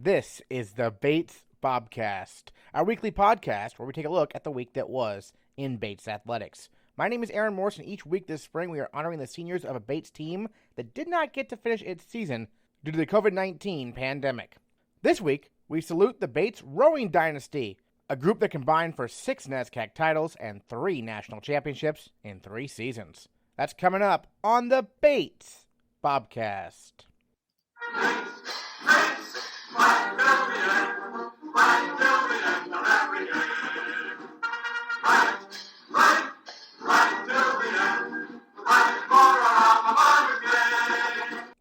This is the Bates Bobcast, our weekly podcast where we take a look at the week that was in Bates athletics. My name is Aaron Morse, and each week this spring we are honoring the seniors of a Bates team that did not get to finish its season due to the COVID-19 pandemic. This week, we salute the Bates rowing dynasty, a group that combined for 6 NESCAC titles and 3 national championships in 3 seasons. That's coming up on the Bates Bobcast.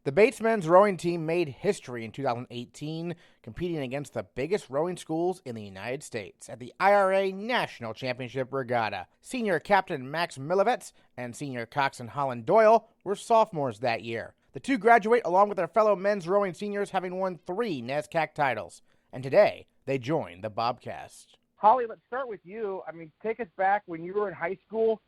The Bates men's rowing team made history in 2018, competing against the biggest rowing schools in the United States at the IRA National Championship Regatta. Senior captain Max Milavetz and senior coxswain Holland Doyle were sophomores that year. The two graduate along with their fellow men's rowing seniors, having won 3 NESCAC titles. And today, they join the Bobcast. Holly, let's start with you. Take us back when you were in high school.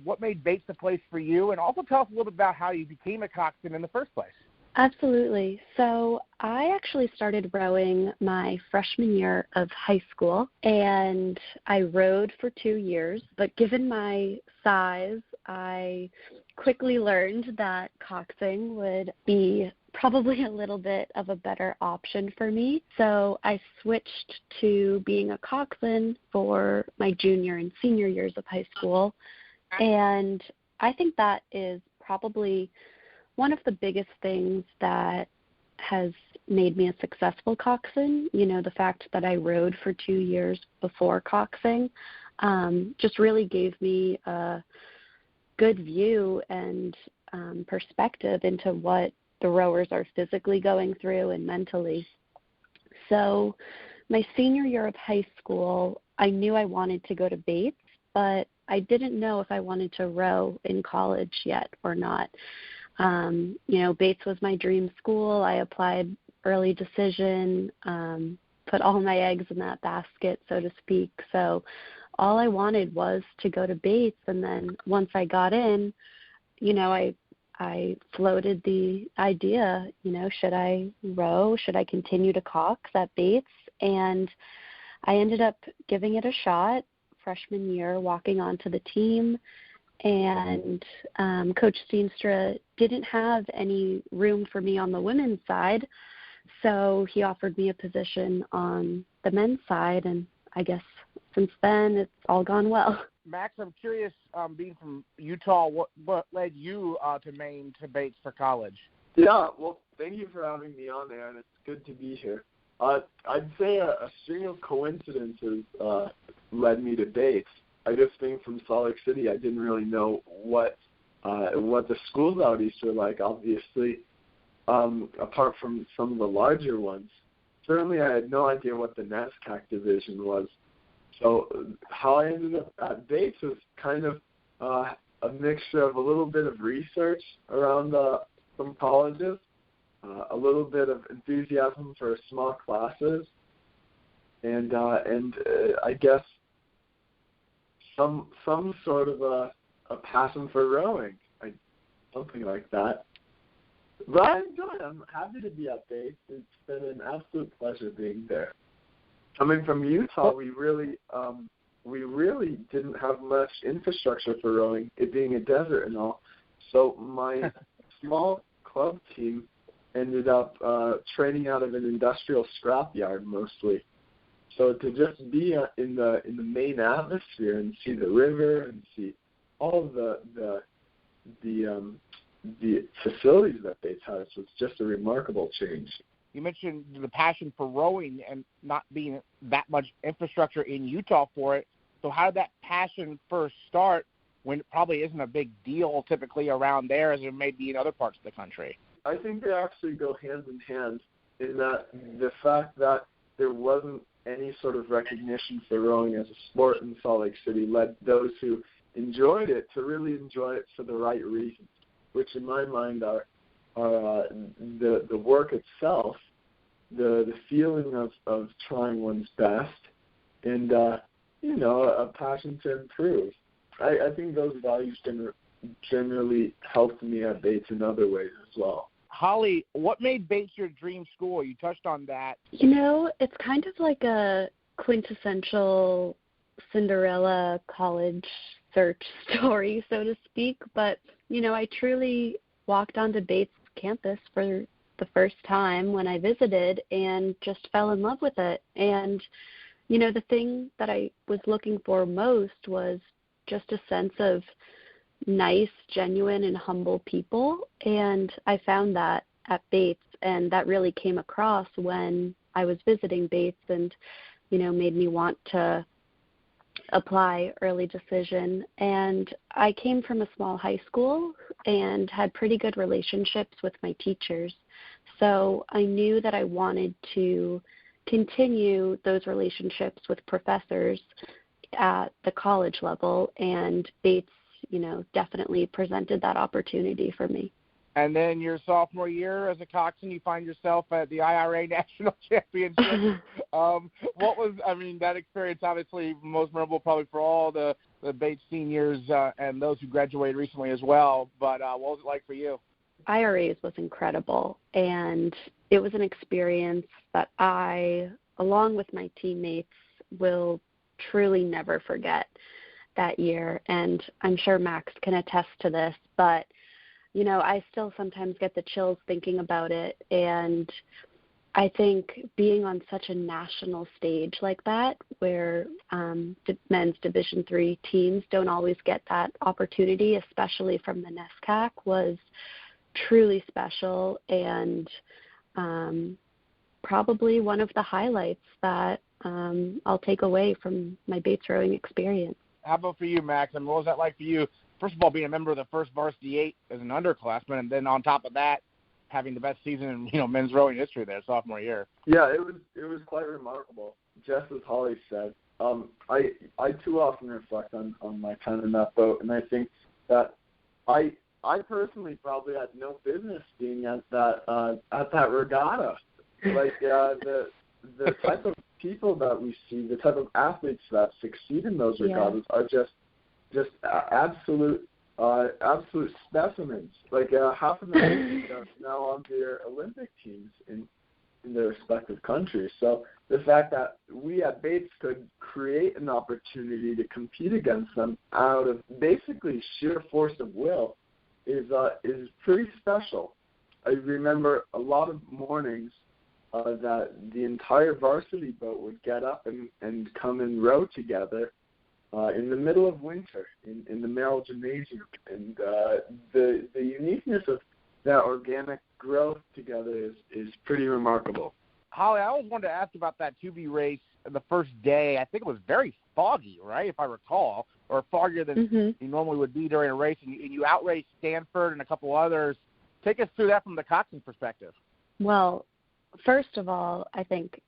What made Bates the place for you? And also tell us a little bit about how you became a coxswain in the first place. Absolutely. So I actually started rowing my freshman year of high school, and I rowed for 2 years. But given my size, I quickly learned that coxing would be probably a little bit of a better option for me. So I switched to being a coxswain for my junior and senior years of high school. And I think that is probably one of the biggest things that has made me a successful coxswain. You know, the fact that I rowed for 2 years before coxing just really gave me a good view and perspective into what the rowers are physically going through and mentally. So my senior year of high school, I knew I wanted to go to Bates, but I didn't know if I wanted to row in college yet or not. Bates was my dream school. I applied early decision, put all my eggs in that basket, so to speak. So all I wanted was to go to Bates. And then once I got in, I floated the idea, should I row? Should I continue to cox at Bates? And I ended up giving it a shot freshman year, walking onto the team. And Coach Steenstra didn't have any room for me on the women's side, so he offered me a position on the men's side, and I guess since then it's all gone well. Max, I'm curious, being from Utah, what led you to Maine to Bates for college? Yeah, well, thank you for having me on there, and it's good to be here. I'd say a string of coincidences led me to Bates. I just being from Salt Lake City, I didn't really know what the schools out east were like, obviously, apart from some of the larger ones. Certainly I had no idea what the NESCAC division was. So how I ended up at Bates was kind of a mixture of a little bit of research around some colleges, a little bit of enthusiasm for small classes, and I guess some sort of a passion for rowing, something like that. But I enjoy it. I'm happy to be at Bates. It's been an absolute pleasure being there. Coming from Utah, we really didn't have much infrastructure for rowing, it being a desert and all. So my small club team ended up training out of an industrial scrapyard mostly. So to just be in the main atmosphere and see the river and see all of the facilities that Bates has was just a remarkable change. You mentioned the passion for rowing and not being that much infrastructure in Utah for it. So how did that passion first start when it probably isn't a big deal typically around there as it may be in other parts of the country? I think they actually go hand in hand in that the fact that there wasn't any sort of recognition for rowing as a sport in Salt Lake City led those who enjoyed it to really enjoy it for the right reasons, which in my mind are the work itself, the feeling of trying one's best, and a passion to improve. I think those values generally helped me at Bates in other ways as well. Holly, what made Bates your dream school? You touched on that. It's kind of like a quintessential Cinderella college search story, so to speak. But, I truly walked onto Bates campus for the first time when I visited and just fell in love with it. And, the thing that I was looking for most was just a sense of nice, genuine, and humble people. And I found that at Bates, and that really came across when I was visiting Bates and, made me want to apply early decision. And I came from a small high school and had pretty good relationships with my teachers. So I knew that I wanted to continue those relationships with professors at the college level, and Bates, definitely presented that opportunity for me. And then your sophomore year as a Coxswain, you find yourself at the IRA National Championship. That experience obviously most memorable probably for all the Bates seniors and those who graduated recently as well. But what was it like for you? IRAs was incredible, and it was an experience that I, along with my teammates, will truly never forget that year. And I'm sure Max can attest to this, but I still sometimes get the chills thinking about it. And I think being on such a national stage like that, where men's Division III teams don't always get that opportunity, especially from the NESCAC, was truly special and probably one of the highlights that I'll take away from my Bates rowing experience. How about for you, Max? What was that like for you? First of all, being a member of the first varsity 8 as an underclassman, and then on top of that, having the best season in men's rowing history there, sophomore year. Yeah, it was quite remarkable. Just as Holly said, I too often reflect on my time in that boat, and I think that I personally probably had no business being at that regatta. Like the type of people that we see, the type of athletes that succeed in those regattas are just absolute specimens. Like half of them are now on their Olympic teams in their respective countries. So the fact that we at Bates could create an opportunity to compete against them out of basically sheer force of will is pretty special. I remember a lot of mornings that the entire varsity boat would get up and come and row together in the middle of winter in the Merrill Gymnasium. And the uniqueness of that organic growth together is pretty remarkable. Holly, I always wanted to ask about that 2B race the first day. I think it was very foggy, right, if I recall, or foggier than you normally would be during a race, and you outraced Stanford and a couple others. Take us through that from the Coxswain perspective. Well, first of all, I think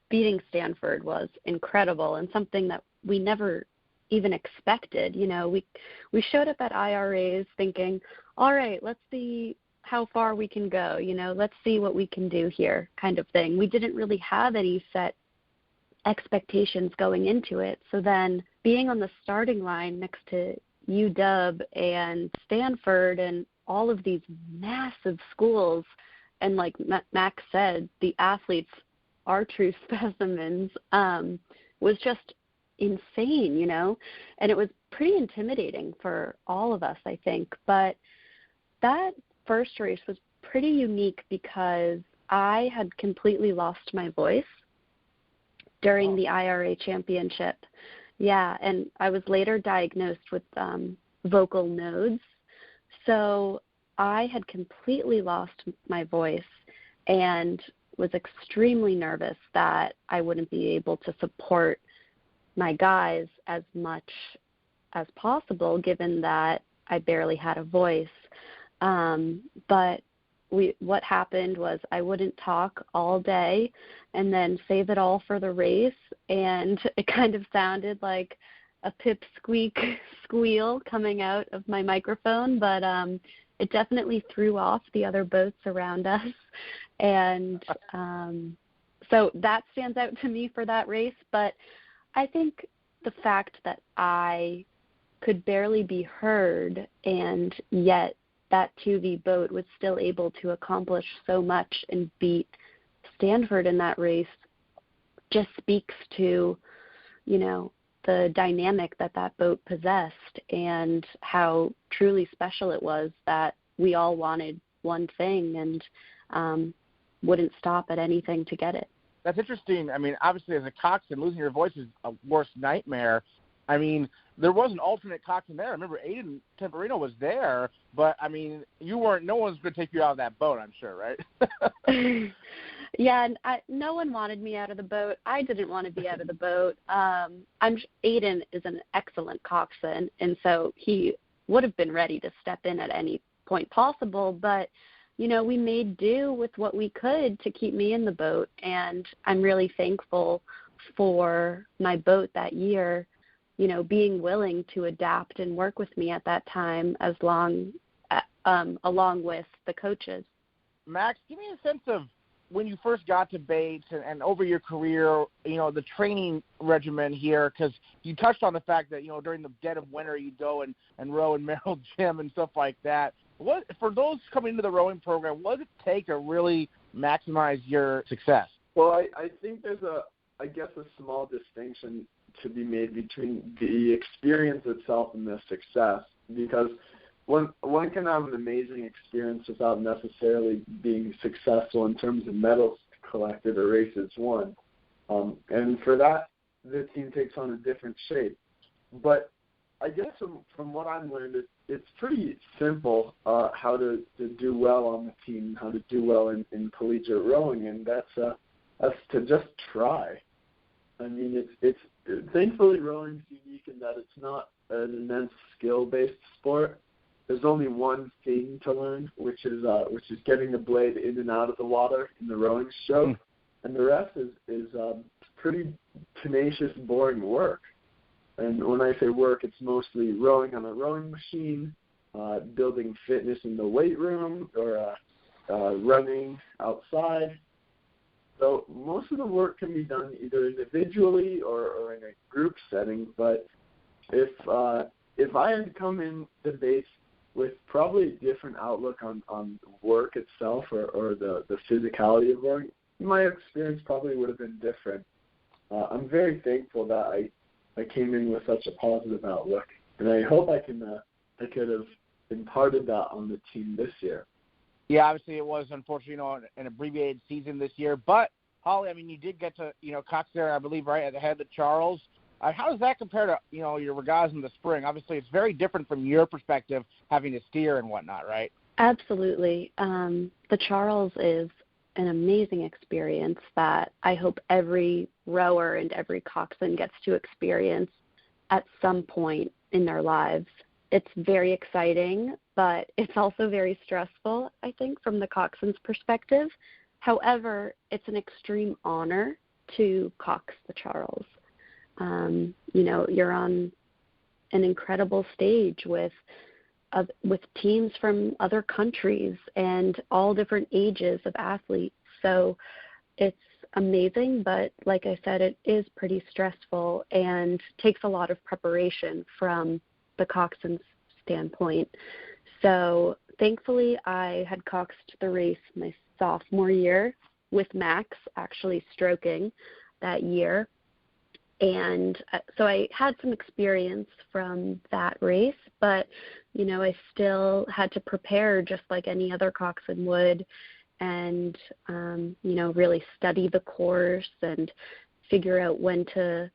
beating Stanford was incredible and something that we never even expected. We showed up at IRAs thinking, all right, let's see how far we can go, let's see what we can do here kind of thing. We didn't really have any set expectations going into it. So then being on the starting line next to UW and Stanford and all of these massive schools, and like Max said, the athletes are true specimens, was just insane, and it was pretty intimidating for all of us, I think. But that first race was pretty unique because I had completely lost my voice during the IRA championship. Yeah, and I was later diagnosed with vocal nodes. So I had completely lost my voice and was extremely nervous that I wouldn't be able to support my guys as much as possible, given that I barely had a voice. But what happened was I wouldn't talk all day and then save it all for the race, and it kind of sounded like a pipsqueak squeal coming out of my microphone, but it definitely threw off the other boats around us. And so that stands out to me for that race. But I think the fact that I could barely be heard and yet that 2V boat was still able to accomplish so much and beat Stanford in that race just speaks to, the dynamic that boat possessed and how truly special it was that we all wanted one thing and wouldn't stop at anything to get it. That's interesting. I mean, obviously, as a coxswain, losing your voice is a worst nightmare. I mean, there was an alternate coxswain there. I remember Aiden Temperino was there, but, I mean, no one's going to take you out of that boat, I'm sure, right? Yeah, and no one wanted me out of the boat. I didn't want to be out of the boat. Aiden is an excellent coxswain, and so he would have been ready to step in at any point possible, but we made do with what we could to keep me in the boat, and I'm really thankful for my boat that year, being willing to adapt and work with me at that time along with the coaches. Max, give me a sense of when you first got to Bates and over your career, the training regimen here, because you touched on the fact that, during the dead of winter you go and row in Merrill Gym and stuff like that. What, for those coming into the rowing program, what does it take to really maximize your success? Well, I think there's a small distinction to be made between the experience itself and the success, because one can have an amazing experience without necessarily being successful in terms of medals collected or races won. And for that, the team takes on a different shape. But I guess from what I've learned, it's pretty simple how to do well on the team, how to do well in collegiate rowing, and that's to just try. I mean, it's thankfully rowing's unique in that it's not an immense skill-based sport. There's only one thing to learn, which is getting the blade in and out of the water in the rowing stroke, and the rest is pretty tenacious, boring work. And when I say work, it's mostly rowing on a rowing machine, building fitness in the weight room, or running outside. So most of the work can be done either individually or in a group setting. But if I had come in the Bates with probably a different outlook on work itself or the physicality of rowing, my experience probably would have been different. I'm very thankful that I came in with such a positive outlook, and I hope I could have imparted that on the team this year. Yeah, obviously it was, unfortunately, an abbreviated season this year. But, Holly, I mean, you did get to, Cox there, I believe, right at the head of the Charles. How does that compare to, your regattas in the spring? Obviously, it's very different from your perspective, having to steer and whatnot, right? Absolutely. The Charles is an amazing experience that I hope every rower and every coxswain gets to experience at some point in their lives. It's very exciting, but it's also very stressful, I think, from the coxswain's perspective. However, it's an extreme honor to cox the Charles. You're on an incredible stage with teams from other countries and all different ages of athletes. So it's amazing, but like I said, it is pretty stressful and takes a lot of preparation from the coxswain's standpoint. So thankfully I had coxed the race my sophomore year with Max actually stroking that year. And so I had some experience from that race, but, I still had to prepare just like any other coxswain would and, really study the course and figure out when to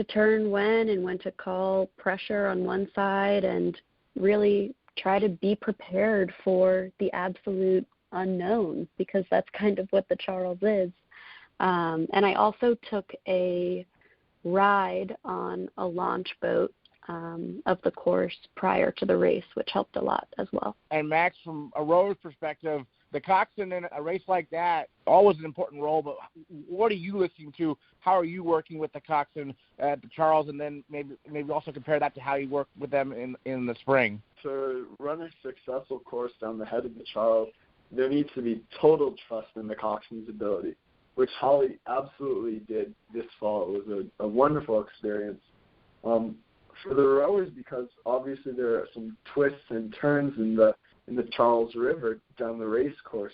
turn when and when to call pressure on one side and really try to be prepared for the absolute unknown, because that's kind of what the Charles is. And I also took a ride on a launch boat of the course prior to the race, which helped a lot as well. And Max, from a rower's perspective, the coxswain in a race like that, always an important role, but what are you listening to? How are you working with the coxswain at the Charles, and then maybe also compare that to how you work with them in the spring? To run a successful course down the head of the Charles, there needs to be total trust in the coxswain's ability, which Holly absolutely did this fall. It was a wonderful experience. for the rowers, because obviously there are some twists and turns in the Charles River down the race course,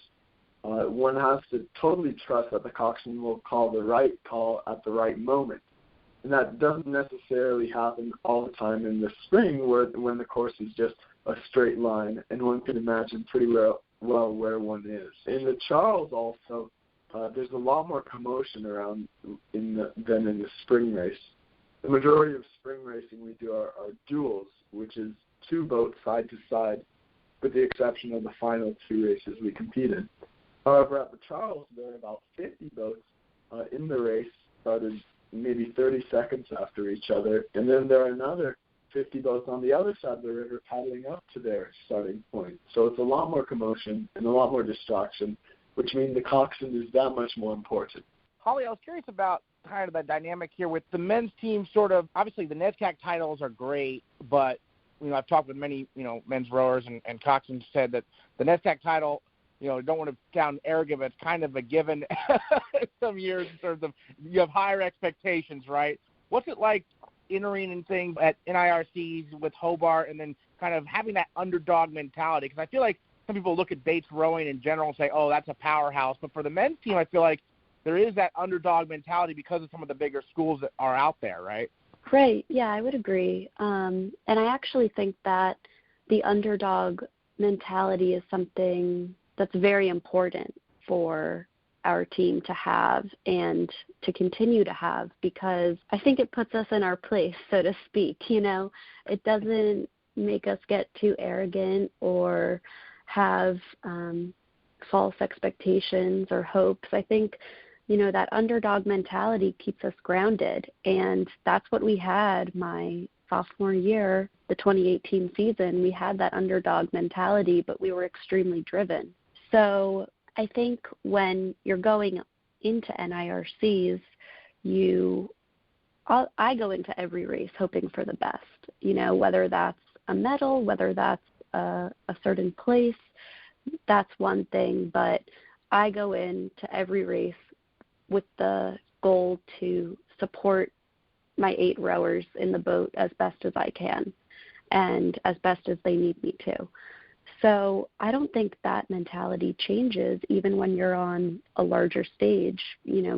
one has to totally trust that the coxswain will call the right call at the right moment. And that doesn't necessarily happen all the time in the spring when the course is just a straight line and one can imagine pretty well where one is. In the Charles also, there's a lot more commotion around than in the spring race. The majority of spring racing we do are duels, which is two boats side to side, with the exception of the final two races we compete in. However, at the Charles, there are about 50 boats in the race, started maybe 30 seconds after each other, and then there are another 50 boats on the other side of the river paddling up to their starting point. So it's a lot more commotion and a lot more distraction, which means the coxswain is that much more important. Holly, I was curious about kind of the dynamic here with the men's team. Sort of, obviously the NESCAC titles are great, but I've talked with many men's rowers and coxswains said that the NESCAC title, don't want to sound arrogant, but it's kind of a given some years in terms of you have higher expectations, right? What's it like entering and things at NIRCs with Hobart and then kind of having that underdog mentality? Because I feel like some people look at Bates rowing in general and say, oh, that's a powerhouse. But for the men's team, I feel like there is that underdog mentality because of some of the bigger schools that are out there, right? Right. Yeah, I would agree. And I actually think that the underdog mentality is something that's very important for our team to have and to continue to have, because I think it puts us in our place, so to speak. It doesn't make us get too arrogant or have false expectations or hopes. I think that underdog mentality keeps us grounded, and that's what we had my sophomore year, the 2018 season. We had that underdog mentality, but we were extremely driven. So I think when you're going into NIRCs, I go into every race hoping for the best, whether that's a medal, whether that's a certain place, that's one thing, but I go into every race with the goal to support my 8 rowers in the boat as best as I can and as best as they need me to. So I don't think that mentality changes even when you're on a larger stage,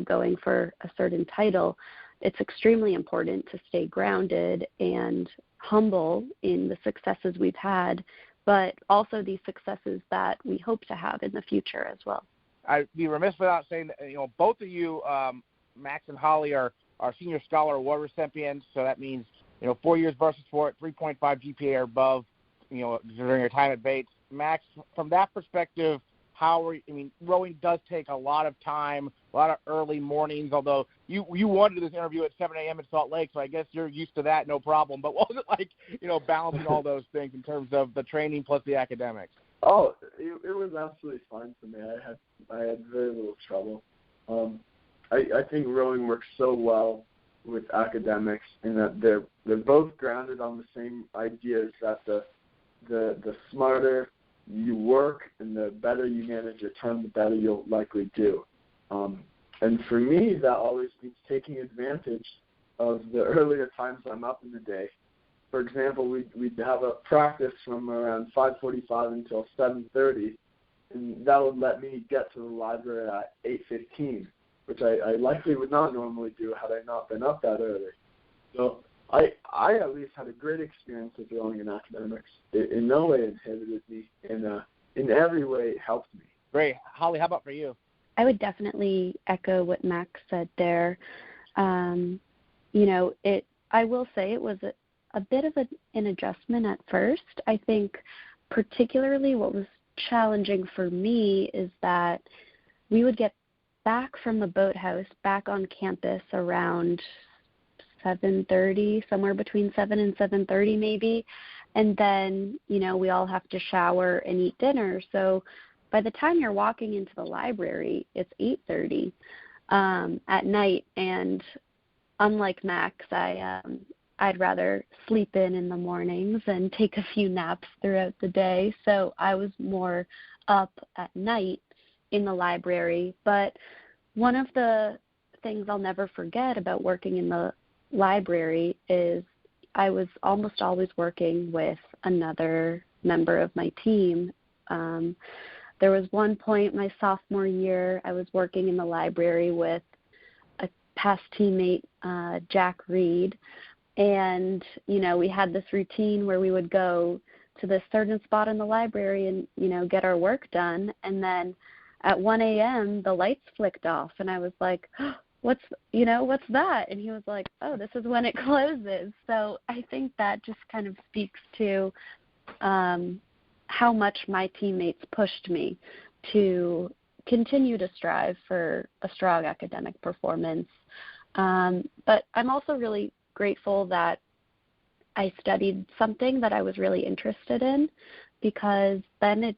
going for a certain title. It's extremely important to stay grounded and humble in the successes we've had, but also the successes that we hope to have in the future as well. I'd be remiss without saying that, both of you, Max and Holly, are Senior Scholar Award recipients. So that means, 4 years versus 4 at 3.5 GPA or above, during your time at Bates. Max, from that perspective, rowing does take a lot of time, a lot of early mornings, although you wanted this interview at 7 a.m. in Salt Lake, so I guess you're used to that, no problem. But what was it like, balancing all those things in terms of the training plus the academics? Oh, it was absolutely fine for me. I had very little trouble. I think rowing works so well with academics in that they're both grounded on the same ideas, that the smarter you work and the better you manage your time, the better you'll likely do. And for me, that always means taking advantage of the earlier times I'm up in the day. For example, we'd have a practice from around 5:45 until 7:30, and that would let me get to the library at 8:15, which I likely would not normally do had I not been up that early. So I at least had a great experience with rowing in academics. It in no way inhibited me, and in every way it helped me. Great. Holly, how about for you? I would definitely echo what Max said there. I will say it was a bit of an adjustment at first. I think particularly what was challenging for me is that we would get back from the boathouse, back on campus around 7:30, somewhere between 7 and 7:30 maybe, and then, we all have to shower and eat dinner. So by the time you're walking into the library, it's 8:30 at night, and unlike Max, I'd rather sleep in the mornings and take a few naps throughout the day. So I was more up at night in the library. But one of the things I'll never forget about working in the library is, I was almost always working with another member of my team. There was one point my sophomore year, I was working in the library with a past teammate, Jack Reed, and, we had this routine where we would go to this certain spot in the library and, get our work done, and then at 1 a.m. the lights flicked off, and I was like, what's that? And he was like, oh, this is when it closes. So I think that just kind of speaks to how much my teammates pushed me to continue to strive for a strong academic performance. But I'm also really grateful that I studied something that I was really interested in, because then it,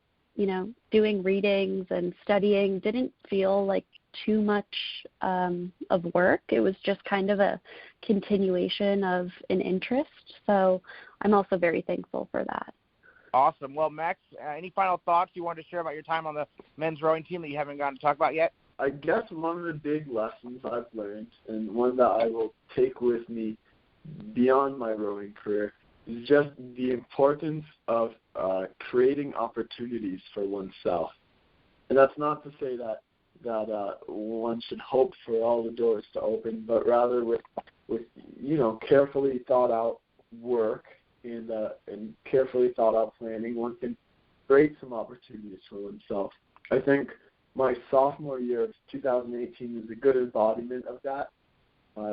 doing readings and studying didn't feel like too much of work. It was just kind of a continuation of an interest. So I'm also very thankful for that. Awesome. Well, Max, any final thoughts you wanted to share about your time on the men's rowing team that you haven't gotten to talk about yet? I guess one of the big lessons I've learned, and one that I will take with me beyond my rowing career, is just the importance of creating opportunities for oneself. And that's not to say that one should hope for all the doors to open, but rather with carefully thought out work and carefully thought out planning, one can create some opportunities for oneself. I think my sophomore year of 2018 is a good embodiment of that,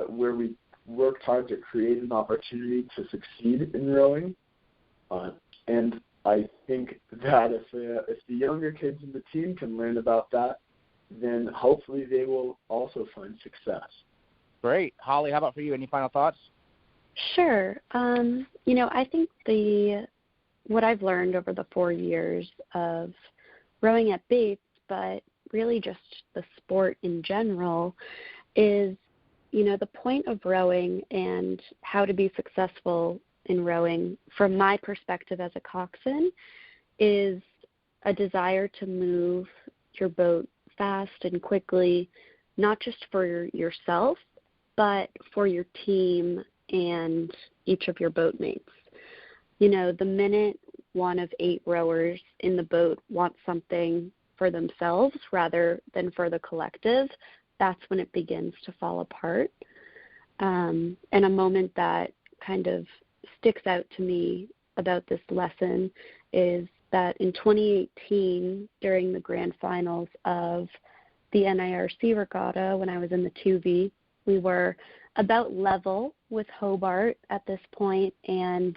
where we worked hard to create an opportunity to succeed in rowing. And I think that if the younger kids in the team can learn about that, then hopefully they will also find success. Great. Holly, how about for you? Any final thoughts? Sure. I think what I've learned over the 4 years of rowing at Bates, but really just the sport in general, is, the point of rowing and how to be successful in rowing, from my perspective as a coxswain, is a desire to move your boat fast and quickly, not just for yourself, but for your team and each of your boat mates. The minute one of 8 rowers in the boat wants something for themselves rather than for the collective, that's when it begins to fall apart. And a moment that kind of sticks out to me about this lesson is that in 2018, during the grand finals of the NIRC regatta, when I was in the 2V, we were about level with Hobart at this point, and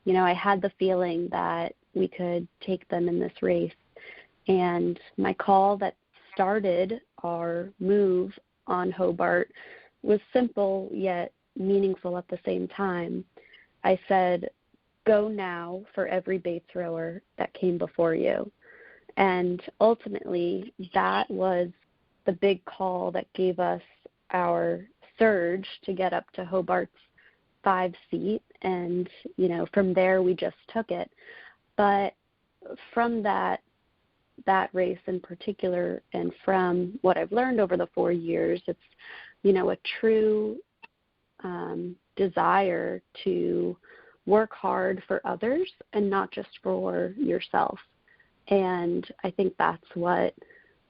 I had the feeling that we could take them in this race. And my call that started our move on Hobart was simple yet meaningful at the same time. I said, go now for every Bates rower that came before you. And ultimately, that was the big call that gave us our surge to get up to Hobart's 5 seat. And, from there we just took it. But from that race in particular, and from what I've learned over the 4 years, it's, a true desire to work hard for others and not just for yourself. And I think that's what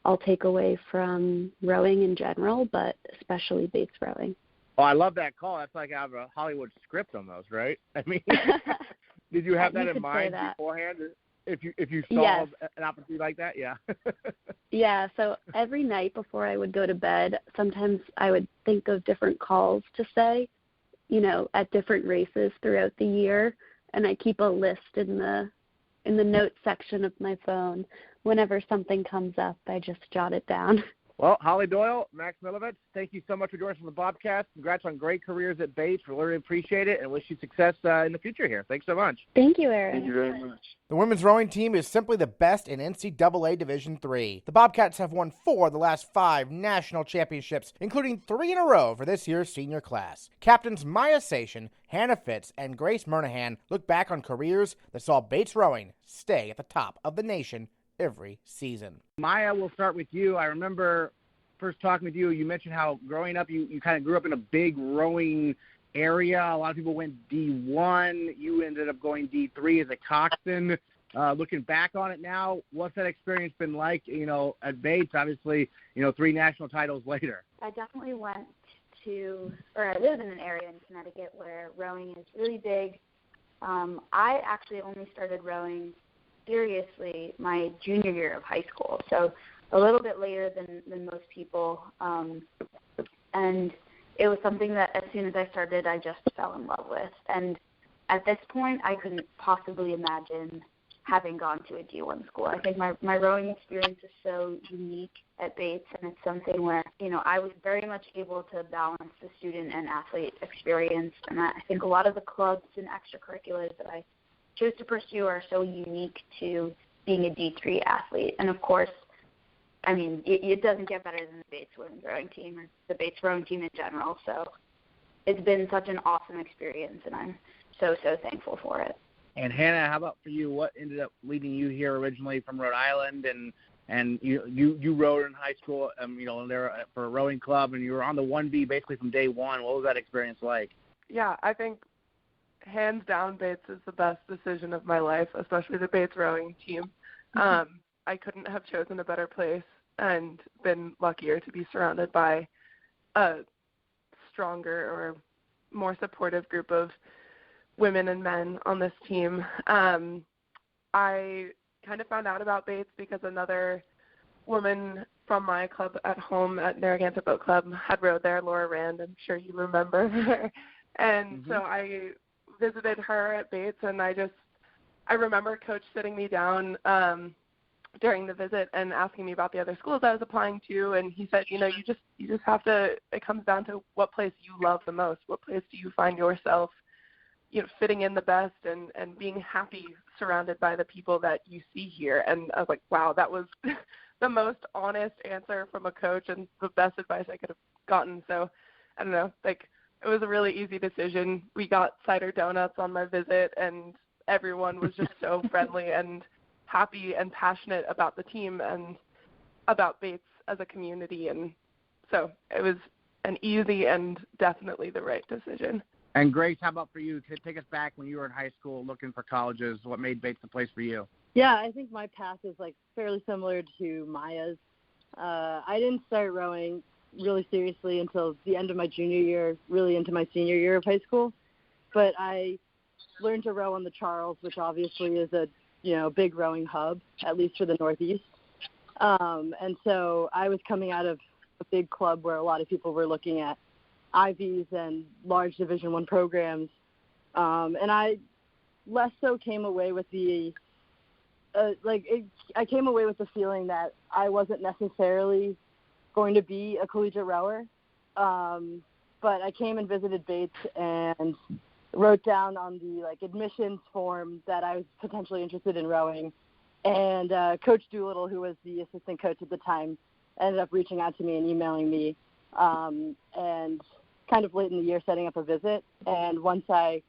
I'll take away from rowing in general, but especially Bates rowing. Oh, I love that call. That's like I have a Hollywood script almost, right? I mean, did you have that in mind beforehand? If you saw an opportunity like that, yeah. Yeah, so every night before I would go to bed, sometimes I would think of different calls to say, at different races throughout the year, and I keep a list in the notes section of my phone. Whenever something comes up, I just jot it down. Well, Holly Doyle, Max Milavetz, thank you so much for joining us on the Bobcast. Congrats on great careers at Bates. We really appreciate it and wish you success in the future here. Thanks so much. Thank you, Aaron. Thank you very much. The women's rowing team is simply the best in NCAA Division III. The Bobcats have won 4 of the last 5 national championships, including 3 in a row for this year's senior class. Captains Maya Seshan, Hannah Fitz, and Grace Murnaghan look back on careers that saw Bates rowing stay at the top of the nation every season. Maya, we'll start with you. I remember first talking with you, you mentioned how growing up you kind of grew up in a big rowing area. A lot of people went D1. You ended up going D3 as a Coxswain. Looking back on it now, what's that experience been like, at Bates, obviously, 3 national titles later? I definitely went I live in an area in Connecticut where rowing is really big. I actually only started rowing seriously my junior year of high school, so a little bit later than most people. And it was something that as soon as I started, I just fell in love with. And at this point, I couldn't possibly imagine having gone to a D1 school. I think my rowing experience is so unique at Bates, and it's something where, I was very much able to balance the student and athlete experience. And I think a lot of the clubs and extracurriculars that I chose to pursue are so unique to being a D3 athlete. And of course, I mean, it doesn't get better than the Bates women's rowing team or the Bates rowing team in general. So it's been such an awesome experience, and I'm so thankful for it. And Hannah, how about for you? What ended up leading you here originally from Rhode Island, and you rowed in high school, there for a rowing club, and you were on the 1B basically from day one. What was that experience like? Yeah, I think hands down Bates is the best decision of my life, especially the Bates rowing team. I couldn't have chosen a better place and been luckier to be surrounded by a stronger or more supportive group of women and men on this team. I kind of found out about Bates because another woman from my club at home at Narragansett Boat Club had rowed there, Laura Rand. I'm sure you remember her. And so I visited her at Bates, and I remember Coach sitting me down during the visit and asking me about the other schools I was applying to, and he said, you just have to, it comes down to what place you love the most. What place do you find yourself, fitting in the best and being happy surrounded by the people that you see here. And I was like, wow, that was the most honest answer from a coach and the best advice I could have gotten. So I don't know, it was a really easy decision. We got cider donuts on my visit, and everyone was just so friendly and happy and passionate about the team and about Bates as a community. And so it was an easy and definitely the right decision. And Grace, how about for you? Take us back when you were in high school looking for colleges. What made Bates the place for you? Yeah, I think my path is fairly similar to Maya's. I didn't start rowing really seriously until the end of my junior year, really into my senior year of high school. But I learned to row on the Charles, which obviously is a big rowing hub, at least for the Northeast. And so I was coming out of a big club where a lot of people were looking at Ivies and large Division I programs. And I less so came away with I came away with the feeling that I wasn't necessarily going to be a collegiate rower. But I came and visited Bates and wrote down on the admissions form that I was potentially interested in rowing. And Coach Doolittle, who was the assistant coach at the time, ended up reaching out to me and emailing me, and kind of late in the year setting up a visit. And once I,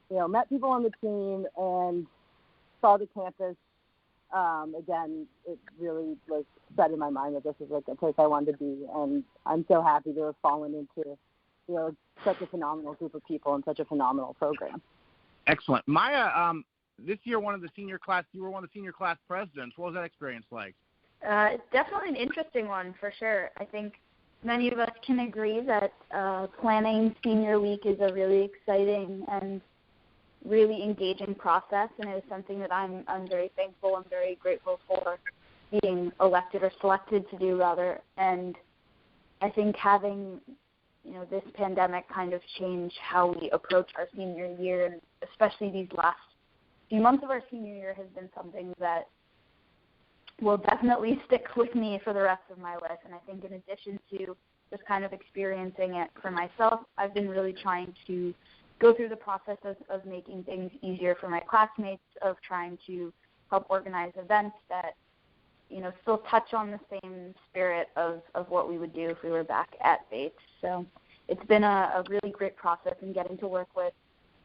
met people on the team and saw the campus, again, it really set in my mind that this is a place I wanted to be. And I'm so happy to have fallen into, such a phenomenal group of people and such a phenomenal program. Excellent. Maya, this year you were one of the senior class presidents. What was that experience like? It's definitely an interesting one for sure. I think many of us can agree that planning senior week is a really exciting and really engaging process, and it was something that I'm very thankful and very grateful for being elected or selected to do, rather. And I think having this pandemic kind of change how we approach our senior year, and especially these last few months of our senior year has been something that will definitely stick with me for the rest of my life. And I think in addition to just kind of experiencing it for myself, I've been really trying to go through the process of making things easier for my classmates, of trying to help organize events that, still touch on the same spirit of what we would do if we were back at Bates. So it's been a really great process, and getting to work with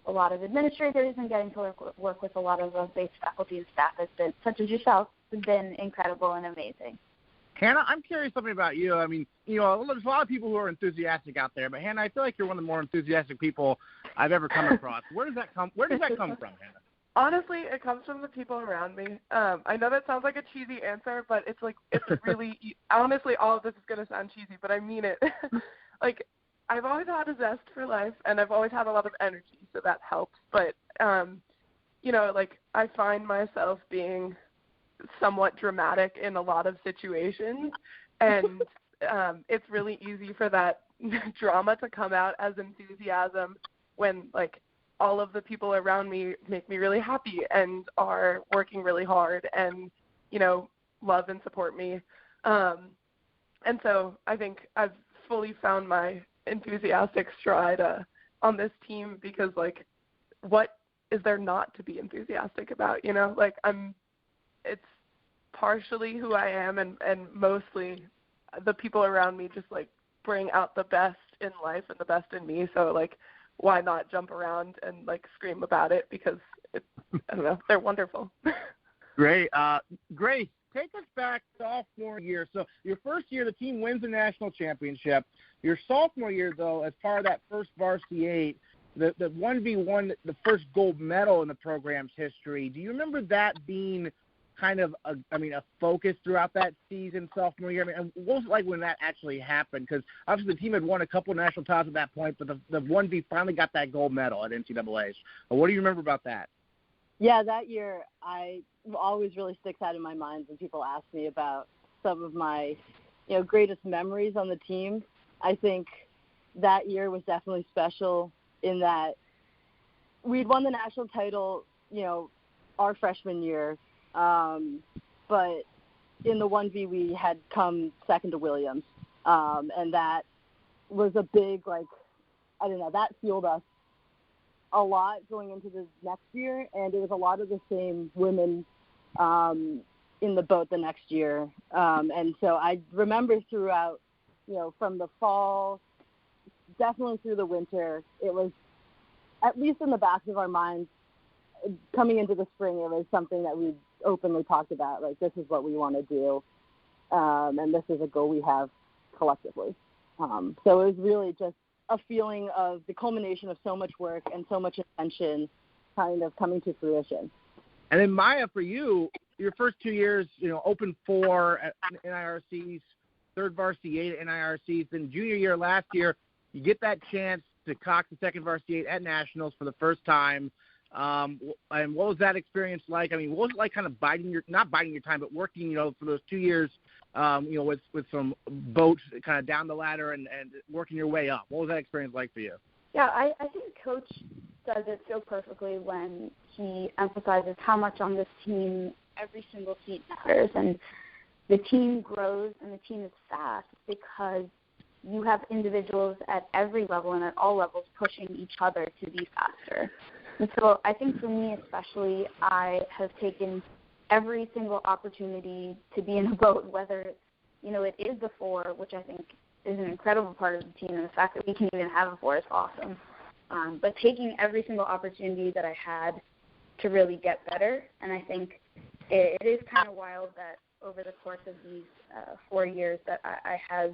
a lot of administrators and getting to work with a lot of Bates faculty and staff has been, such as yourself, has been incredible and amazing. Hannah, I'm curious something about you. I mean, there's a lot of people who are enthusiastic out there, but Hannah, I feel like you're one of the more enthusiastic people I've ever come across. Where does that come from, Hannah? Honestly, it comes from the people around me. I know that sounds like a cheesy answer, but it's really, honestly, all of this is going to sound cheesy, but I mean it. Like, I've always had a zest for life, and I've always had a lot of energy, so that helps. But, I find myself being somewhat dramatic in a lot of situations, and it's really easy for that drama to come out as enthusiasm when, all of the people around me make me really happy and are working really hard and, love and support me. And so I think I've fully found my enthusiastic stride on this team because, what is there not to be enthusiastic about? It's partially who I am and mostly the people around me just, bring out the best in life and the best in me. So, why not jump around and scream about it because I don't know, they're wonderful. Great. Grace, take us back sophomore year. So your first year, the team wins the national championship. Your sophomore year, though, as part of that first varsity 8, the 1v1, the first gold medal in the program's history. Do you remember that being kind of a focus throughout that season, sophomore year? And what was it like when that actually happened? Because obviously the team had won a couple of national titles at that point, but the 1v finally got that gold medal at NCAA's. What do you remember about that? Yeah, that year always really sticks out in my mind when people ask me about some of my, greatest memories on the team. I think that year was definitely special in that we'd won the national title, our freshman year. But in the 1v, we had come second to Williams. And that was a big, that fueled us a lot going into the next year. And it was a lot of the same women in the boat the next year. And so I remember throughout, from the fall, definitely through the winter, it was at least in the back of our minds coming into the spring, it was something that we openly talked about, this is what we want to do, and this is a goal we have collectively. So it was really just a feeling of the culmination of so much work and so much attention kind of coming to fruition. And then, Maya, for you, your first 2 years, Open 4 at NIRCs, third varsity 8 at NIRCs, then junior year last year, you get that chance to cox the second varsity 8 at nationals for the first time. And what was that experience like? What was it like kind of not biding your time, but working, for those 2 years, with some boats kind of down the ladder and working your way up? What was that experience like for you? Yeah, I think Coach does it so perfectly when he emphasizes how much on this team every single seat matters. And the team grows and the team is fast because you have individuals at every level and at all levels pushing each other to be faster. And so I think for me especially, I have taken every single opportunity to be in a boat, whether it's, it is the 4, which I think is an incredible part of the team, and the fact that we can even have a 4 is awesome. But taking every single opportunity that I had to really get better, and I think it is kind of wild that over the course of these 4 years that I have,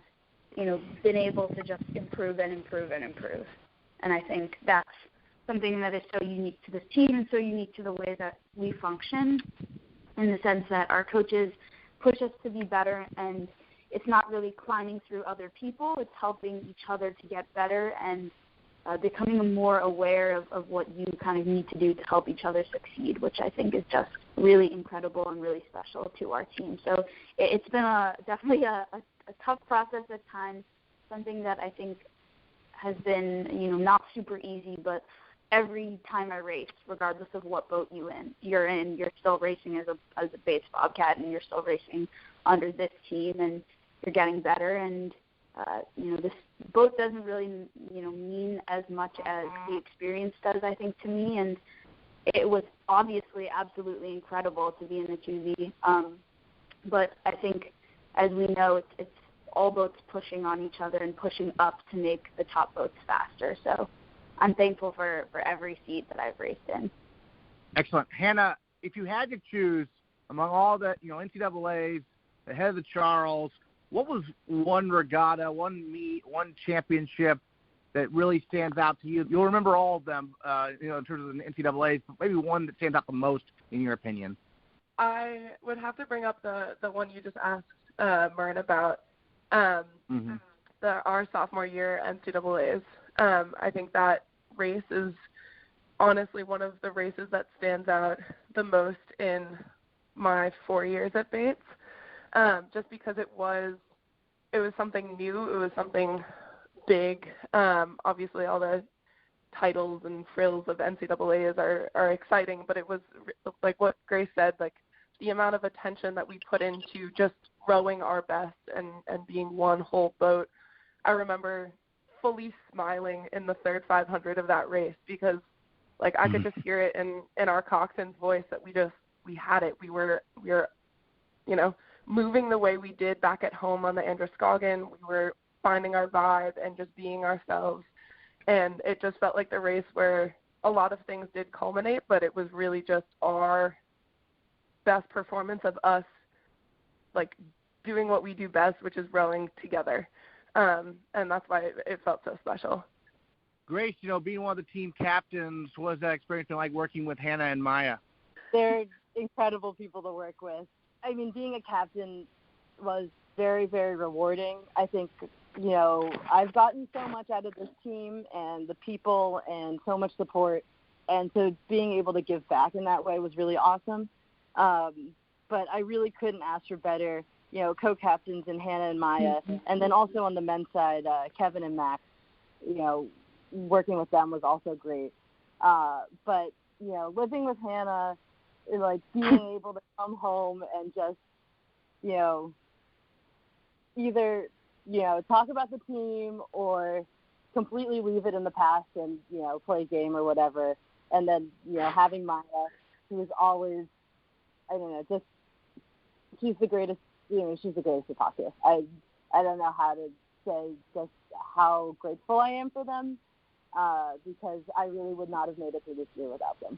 been able to just improve and improve and improve. And I think that's something that is so unique to this team and so unique to the way that we function, in the sense that our coaches push us to be better, and it's not really climbing through other people, it's helping each other to get better and becoming more aware of what you kind of need to do to help each other succeed, which I think is just really incredible and really special to our team. So it's been definitely a tough process at times, something that I think has been, not super easy, but every time I race, regardless of what boat you're in, you're still racing as a Bates Bobcat, and you're still racing under this team, and you're getting better. And this boat doesn't really, mean as much as the experience does, I think, to me. And it was obviously absolutely incredible to be in the 2V. But I think, as we know, it's all boats pushing on each other and pushing up to make the top boats faster. So I'm thankful for every seat that I've raced in. Excellent. Hannah, if you had to choose among all the, NCAAs, the head of the Charles. What was one regatta, one meet, one championship that really stands out to you? You'll remember all of them, in terms of the NCAAs, but maybe one that stands out the most in your opinion. I would have to bring up the one you just asked Murn about, our sophomore year NCAAs. I think that race is honestly one of the races that stands out the most in my 4 years at Bates, just because it was something new, it was something big. Obviously all the titles and frills of NCAAs are exciting, but it was like what Grace said, like the amount of attention that we put into just rowing our best and being one whole boat. I remember fully smiling in the third 500 of that race because like I could just hear it in our coxswain's voice that we had it. We were moving the way we did back at home on the Androscoggin. We were finding our vibe and just being ourselves. And it just felt like the race where a lot of things did culminate, but it was really just our best performance of us, like doing what we do best, which is rowing together. And that's why it felt so special. Grace, being one of the team captains, what has that experience been like working with Hannah and Maya? They're incredible people to work with. I mean, being a captain was very, very rewarding. I think, I've gotten so much out of this team and the people and so much support. And so being able to give back in that way was really awesome. But I really couldn't ask for better, co-captains in Hannah and Maya. And then also on the men's side, Kevin and Max, working with them was also great. But, living with Hannah, like being able to come home and just, either, talk about the team or completely leave it in the past and, play a game or whatever. And then, having Maya, who is always, she's the greatest, she's the greatest to talk to. I don't know how to say just how grateful I am for them, because I really would not have made it through this year without them.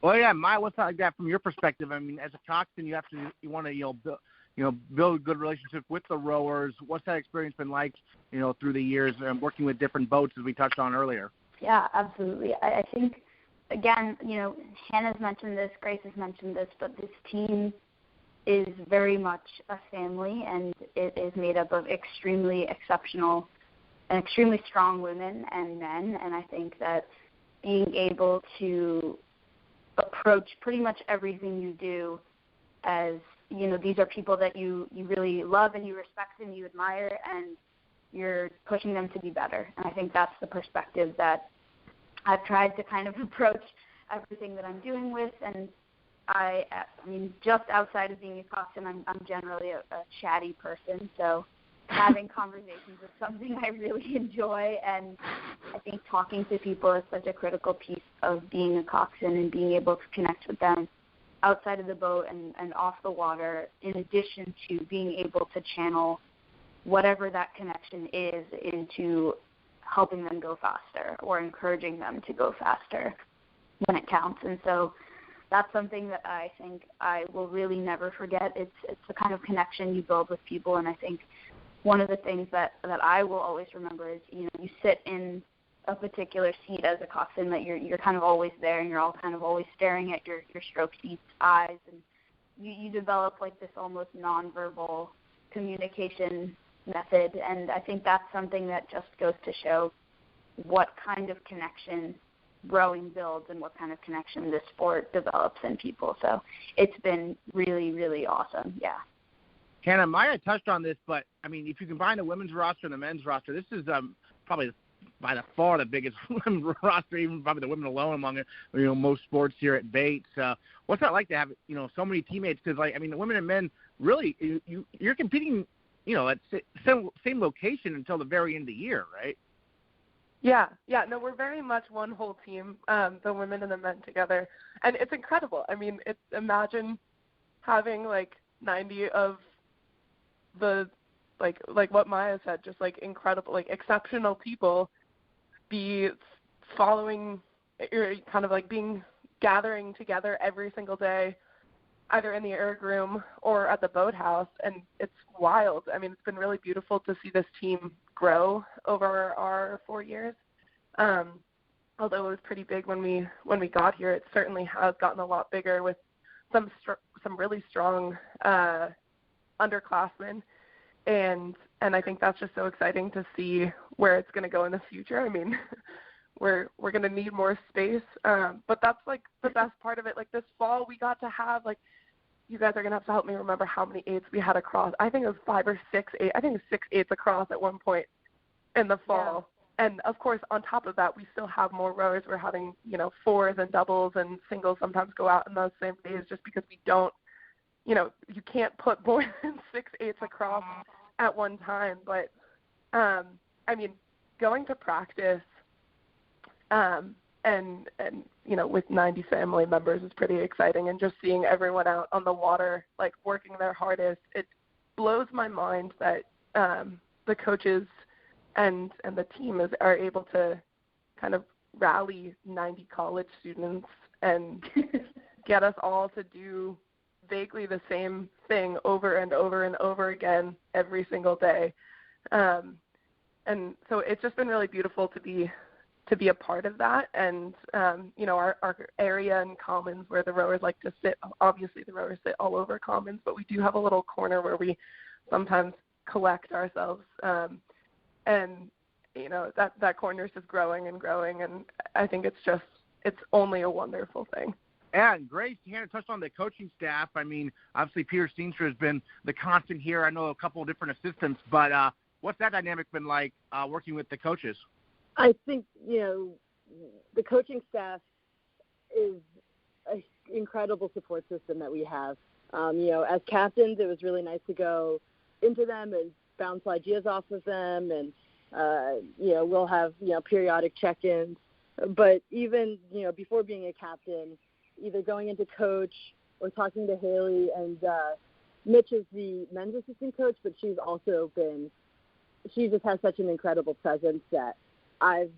Well, yeah, Maya, what's that like that from your perspective? I mean, as a coxswain, you want to, build good relationships with the rowers. What's that experience been like, through the years and working with different boats, as we touched on earlier? Yeah, absolutely. I think, again, Hannah's mentioned this, Grace has mentioned this, but this team is very much a family, and it is made up of extremely exceptional and extremely strong women and men, and I think that being able to approach pretty much everything you do as, these are people that you really love and you respect and you admire, and you're pushing them to be better. And I think that's the perspective that I've tried to kind of approach everything that I'm doing with. And I mean, just outside of being a coxswain, I'm generally a chatty person, so having conversations is something I really enjoy, and I think talking to people is such a critical piece of being a coxswain and being able to connect with them outside of the boat and off the water, in addition to being able to channel whatever that connection is into helping them go faster or encouraging them to go faster when it counts. And so that's something that I think I will really never forget. It's the kind of connection you build with people, and I think one of the things that I will always remember is, you sit in a particular seat as a coxswain that you're kind of always there, and you're all kind of always staring at your stroke seat's eyes, and you develop like this almost nonverbal communication method, and I think that's something that just goes to show what kind of connection rowing builds and what kind of connection this sport develops in people. So it's been really, really awesome. Yeah. Hannah, Maya touched on this, but I mean, if you combine the women's roster and the men's roster, this is probably by far the biggest women's roster, even probably the women alone among most sports here at Bates. What's that like to have so many teammates? Because the women and men really you're competing at same location until the very end of the year, right? Yeah. No, we're very much one whole team, the women and the men together, and it's incredible. I mean, imagine having 90 of the like what Maya said, just incredible, exceptional people be following, or kind of gathering together every single day either in the erg room or at the boathouse, and it's wild. I mean, it's been really beautiful to see this team grow over our 4 years. Although it was pretty big when we got here, it certainly has gotten a lot bigger with some really strong underclassmen, and I think that's just so exciting to see where it's going to go in the future. I mean, we're going to need more space, but that's like the best part of it. Like this fall, we got to have, like, you guys are going to have to help me remember how many eights we had across. I think it was 5 or 6 8. I think it was 6 eights across at one point in the fall. Yeah. And of course, on top of that, we still have more rowers. We're having, fours and doubles and singles sometimes go out in those same days just because we don't, you can't put more than 6 eights across at one time. But, I mean, going to practice and with 90 family members is pretty exciting. And just seeing everyone out on the water, like, working their hardest, it blows my mind that the coaches and the team are able to kind of rally 90 college students and get us all to do vaguely the same thing over and over and over again every single day. And so it's just been really beautiful to be a part of that. And, our area and commons where the rowers like to sit, obviously the rowers sit all over commons, but we do have a little corner where we sometimes collect ourselves. And, that corner is just growing and growing. And I think it's only a wonderful thing. And Grace, you kind of touched on the coaching staff. I mean, obviously Peter Steenstra has been the constant here. I know a couple of different assistants, but what's that dynamic been like working with the coaches? I think, the coaching staff is an incredible support system that we have. As captains, it was really nice to go into them and bounce ideas off of them, and, we'll have, periodic check-ins. But even, before being a captain, either going into coach or talking to Haley, and Mitch is the men's assistant coach, but she just has such an incredible presence that I've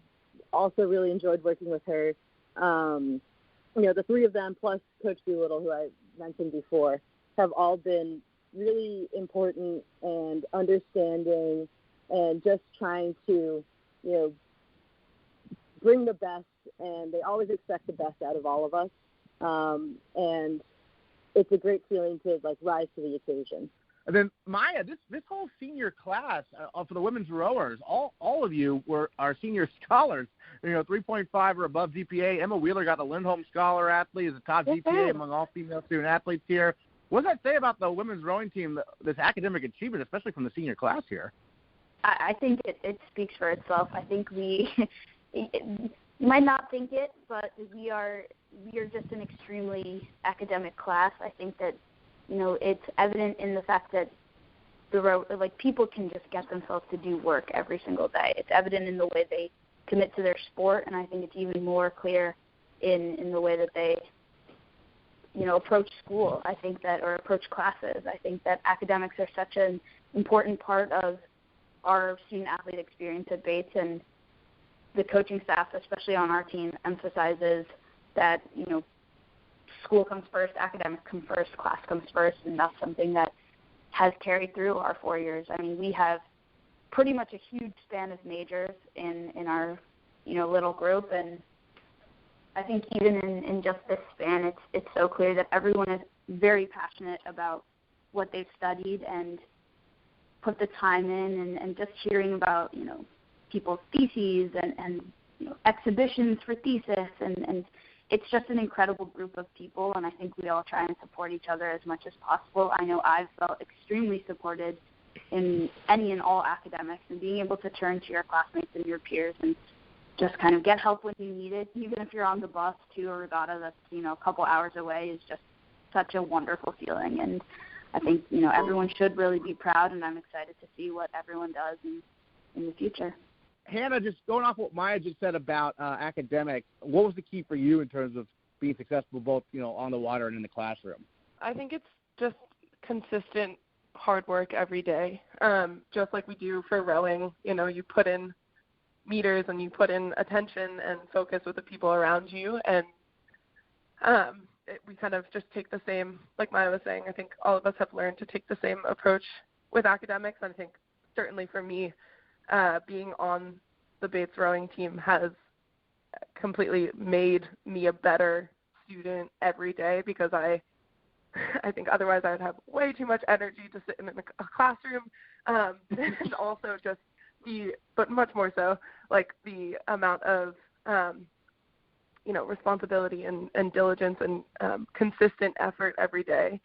also really enjoyed working with her. The three of them, plus Coach Doolittle, who I mentioned before, have all been really important and understanding and just trying to, bring the best, and they always expect the best out of all of us. And it's a great feeling to, rise to the occasion. And then, Maya, this whole senior class for the women's rowers, all of you are senior scholars, 3.5 or above GPA. Emma Wheeler got the Lindholm Scholar athlete as a top GPA among all female student athletes here. What does that say about the women's rowing team, this academic achievement, especially from the senior class here? I think it speaks for itself. I think you might not think it, but we are just an extremely academic class. I think that, it's evident in the fact that people can just get themselves to do work every single day. It's evident in the way they commit to their sport, and I think it's even more clear in the way that they, approach school. I think that, or approach classes. I think that academics are such an important part of our student-athlete experience at Bates, and the coaching staff, especially on our team, emphasizes that, school comes first, academics come first, class comes first, and that's something that has carried through our 4 years. I mean, we have pretty much a huge span of majors in our, little group, and I think even in just this span, it's so clear that everyone is very passionate about what they've studied and put the time in, and just hearing about, people's theses and exhibitions for thesis, and it's just an incredible group of people, and I think we all try and support each other as much as possible. I know I've felt extremely supported in any and all academics, and being able to turn to your classmates and your peers and just kind of get help when you need it, even if you're on the bus to a regatta that's, a couple hours away, is just such a wonderful feeling. And I think, everyone should really be proud, and I'm excited to see what everyone does in the future. Hannah, just going off what Maya just said about academics, what was the key for you in terms of being successful both, on the water and in the classroom? I think it's just consistent hard work every day, just like we do for rowing. You put in meters and you put in attention and focus with the people around you. And we kind of just take the same, like Maya was saying, I think all of us have learned to take the same approach with academics. And I think certainly for me, being on the Bates rowing team has completely made me a better student every day, because I think otherwise I would have way too much energy to sit in a classroom, and also just but much more so, like the amount of, responsibility and diligence and consistent effort every day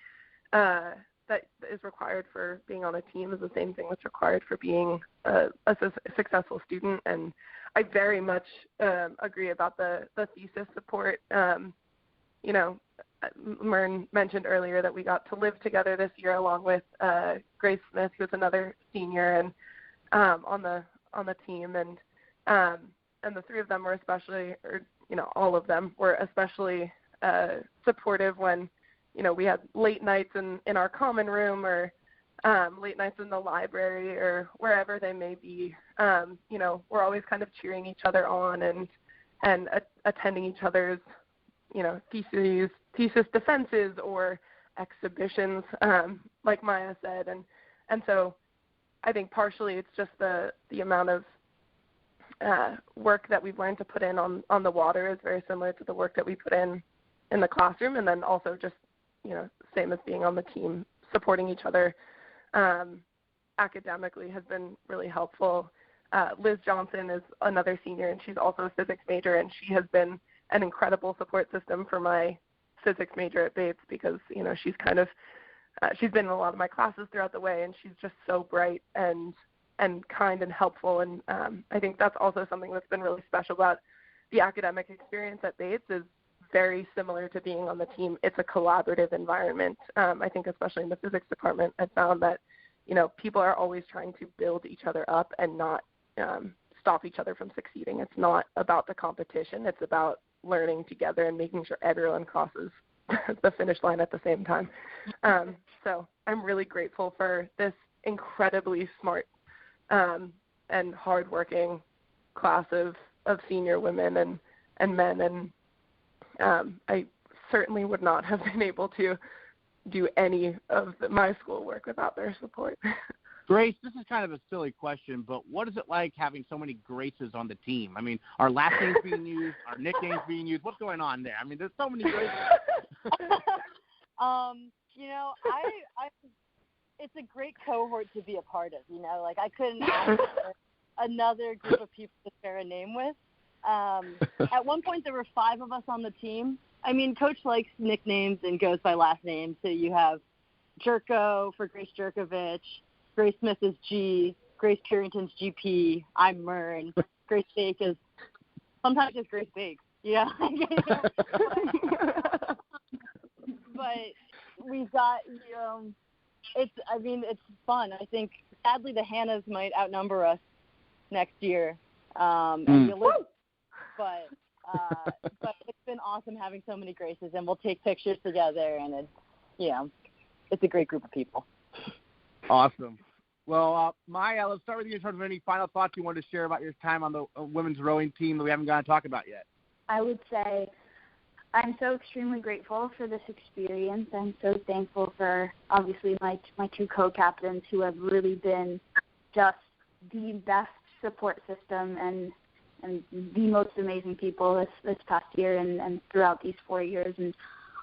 that is required for being on a team is the same thing that's required for being a successful student. And I very much agree about the thesis support. Mern mentioned earlier that we got to live together this year along with Grace Smith, who's another senior and on the team, and the three of them were especially, all of them were especially supportive when we had late nights in our common room, or late nights in the library, or wherever they may be. We're always kind of cheering each other on and attending each other's thesis defenses or exhibitions, like Maya said, and so I think partially it's just the amount of work that we've learned to put in on the water is very similar to the work that we put in the classroom, and then also just same as being on the team, supporting each other academically has been really helpful. Liz Johnson is another senior, and she's also a physics major, and she has been an incredible support system for my physics major at Bates, because she's kind of she's been in a lot of my classes throughout the way, and she's just so bright and kind and helpful. And I think that's also something that's been really special about the academic experience at Bates, is very similar to being on the team. It's a collaborative environment. I think especially in the physics department, I found that people are always trying to build each other up and not stop each other from succeeding. It's not about the competition. It's about learning together and making sure everyone crosses the finish line at the same time. So I'm really grateful for this incredibly smart and hardworking class of senior women and men, and I certainly would not have been able to do any of my schoolwork without their support. Grace, this is kind of a silly question, but what is it like having so many Graces on the team? I mean, our last names being used, our nicknames being used. What's going on there? I mean, there's so many Graces. It's a great cohort to be a part of. Like I couldn't ask for another group of people to share a name with. At one point, there were 5 of us on the team. I mean, Coach likes nicknames and goes by last name. So you have Jerko for Grace Jerkovich. Grace Smith is G. Grace Purinton's GP. I'm Mern. Grace Bake is sometimes just Grace Bake. Yeah. But we've got, it's fun. I think sadly the Hannahs might outnumber us next year. And but it's been awesome having so many Graces, and we'll take pictures together, and it's a great group of people. Awesome. Well, Maya, let's start with you in terms of any final thoughts you wanted to share about your time on the women's rowing team that we haven't gotten to talk about yet. I would say I'm so extremely grateful for this experience. I'm so thankful for, obviously, my 2 co-captains who have really been just the best support system and the most amazing people this past year and throughout these 4 years. And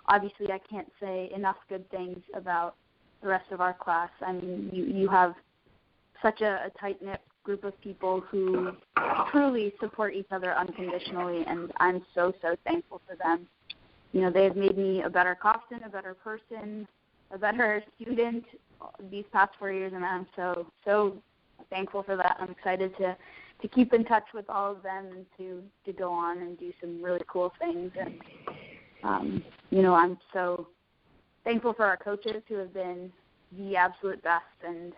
obviously I can't say enough good things about the rest of our class. I mean, you have such a tight-knit group of people who truly support each other unconditionally, and I'm so, so thankful for them. They have made me a better captain, a better person, a better student these past 4 years, and I'm so, so thankful for that. I'm excited to keep in touch with all of them and to go on and do some really cool things. And, I'm so thankful for our coaches who have been the absolute best and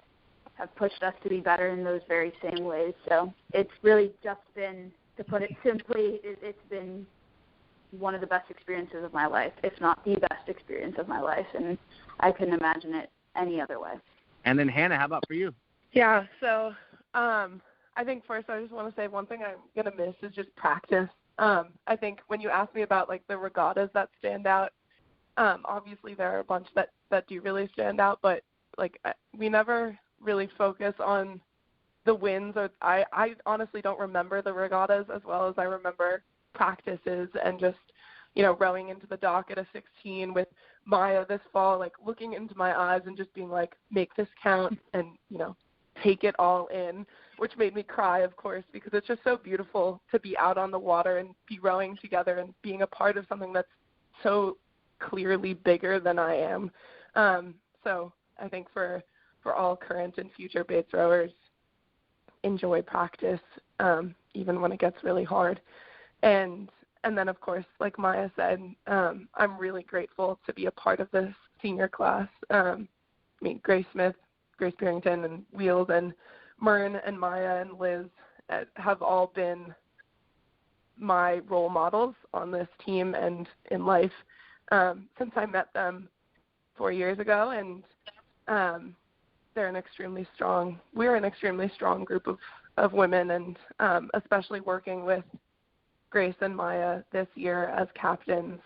have pushed us to be better in those very same ways. So it's really just been, to put it simply, it's been one of the best experiences of my life, if not the best experience of my life, and I couldn't imagine it any other way. And then Hannah, how about for you? Yeah, so I think first I just want to say one thing I'm going to miss is just practice. I think when you ask me about, like, the regattas that stand out, Obviously, there are a bunch that do really stand out, but we never really focus on the wins. Or I honestly don't remember the regattas as well as I remember practices and just, rowing into the dock at a 16 with Maya this fall, looking into my eyes and just being make this count and, take it all in, which made me cry, of course, because it's just so beautiful to be out on the water and be rowing together and being a part of something that's so clearly bigger than I am. So I think for all current and future Bates rowers, enjoy practice, even when it gets really hard. And then, of course, like Maya said, I'm really grateful to be a part of this senior class. Grace Smith, Grace Barrington, and Wheels, and Myrn, and Maya, and Liz have all been my role models on this team and in life since I met them 4 years ago. And we're an extremely strong group of women, and especially working with Grace and Maya this year as captains,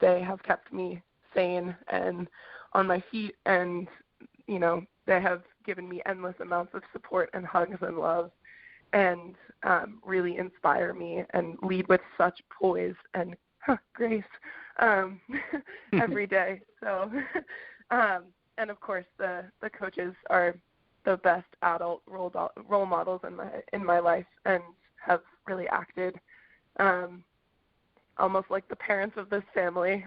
they have kept me sane and on my feet, and they have given me endless amounts of support and hugs and love, and really inspire me and lead with such poise and grace every day. So, and of course, the coaches are the best adult role models in my life, and have really acted almost like the parents of this family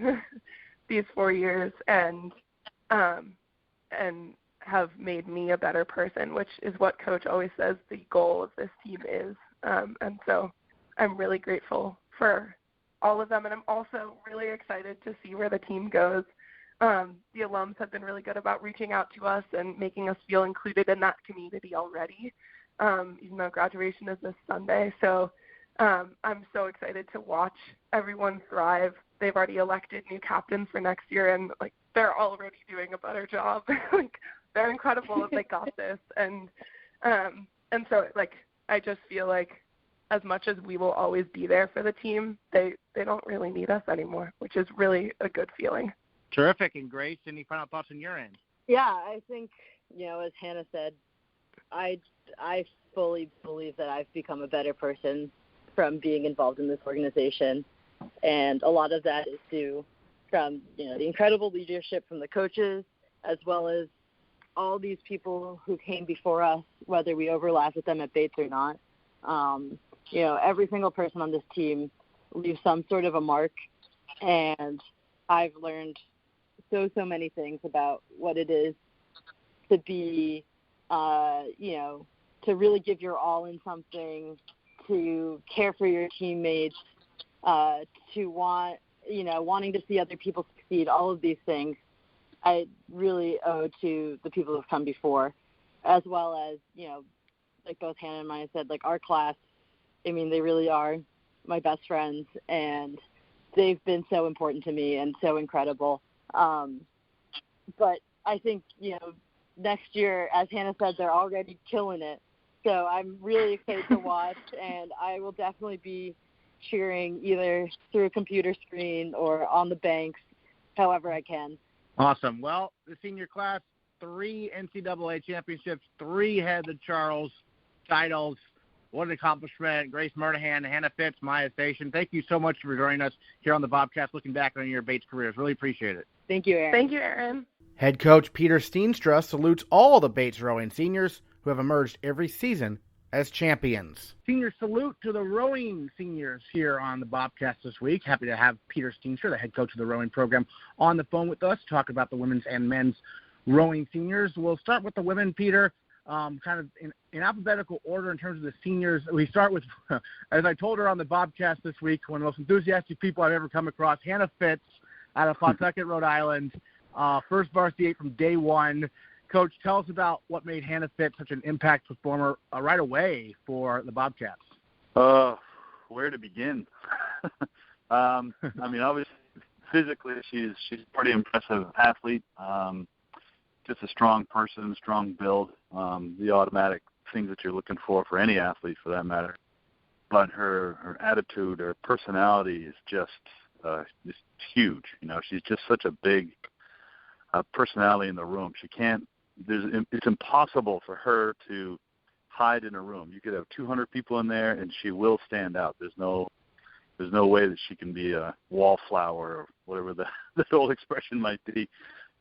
these 4 years, and have made me a better person, which is what Coach always says the goal of this team is. And so I'm really grateful for all of them, and I'm also really excited to see where the team goes. The alums have been really good about reaching out to us and making us feel included in that community already, even though graduation is this Sunday. So I'm so excited to watch everyone thrive. They've already elected new captains for next year, and they're already doing a better job. They're incredible if they got this. And so I just feel as much as we will always be there for the team, they don't really need us anymore, which is really a good feeling. Terrific. And Grace, any final thoughts on your end? Yeah, I think, as Hannah said, I fully believe that I've become a better person from being involved in this organization. And a lot of that is due from, the incredible leadership from the coaches, as well as all these people who came before us, whether we overlap with them at Bates or not. Every single person on this team leaves some sort of a mark, and I've learned so many things about what it is to be, to really give your all in something, to care for your teammates, to wanting to see other people succeed, all of these things I really owe to the people who have come before, as well as, like both Hannah and Maya said, our class, they really are my best friends, and they've been so important to me and so incredible. But I think, next year, as Hannah said, they're already killing it. So I'm really excited to watch, and I will definitely be cheering either through a computer screen or on the banks, however I can. Awesome. Well, the senior class, 3 NCAA championships, 3 Head of Charles titles. What an accomplishment. Grace Murnaghan, Hannah Fitz, Maya Seshan. Thank you so much for joining us here on the Bobcast, looking back on your Bates careers. Really appreciate it. Thank you, Aaron. Thank you, Aaron. Head coach Peter Steenstra salutes all the Bates rowing seniors who have emerged every season as champions. Senior salute to the rowing seniors here on the Bobcast this week. Happy to have Peter Steenstra, the head coach of the rowing program, on the phone with us to talk about the women's and men's rowing seniors. We'll start with the women, Peter, kind of in alphabetical order in terms of the seniors. We start with, as I told her on the Bobcast this week, one of the most enthusiastic people I've ever come across, Hannah Fitz out of Pawtucket, Rhode Island, first varsity 8 from day one. Coach, tell us about what made Hannah Fitz such an impact performer right away for the Bobcats. Where to begin? Obviously, physically, she's a pretty impressive athlete. Just a strong person, strong build, the automatic things that you're looking for any athlete for that matter. But her attitude, her personality is just just huge. She's just such a big personality in the room. It's impossible for her to hide in a room. You could have 200 people in there, and she will stand out. There's no way that she can be a wallflower or whatever the old expression might be.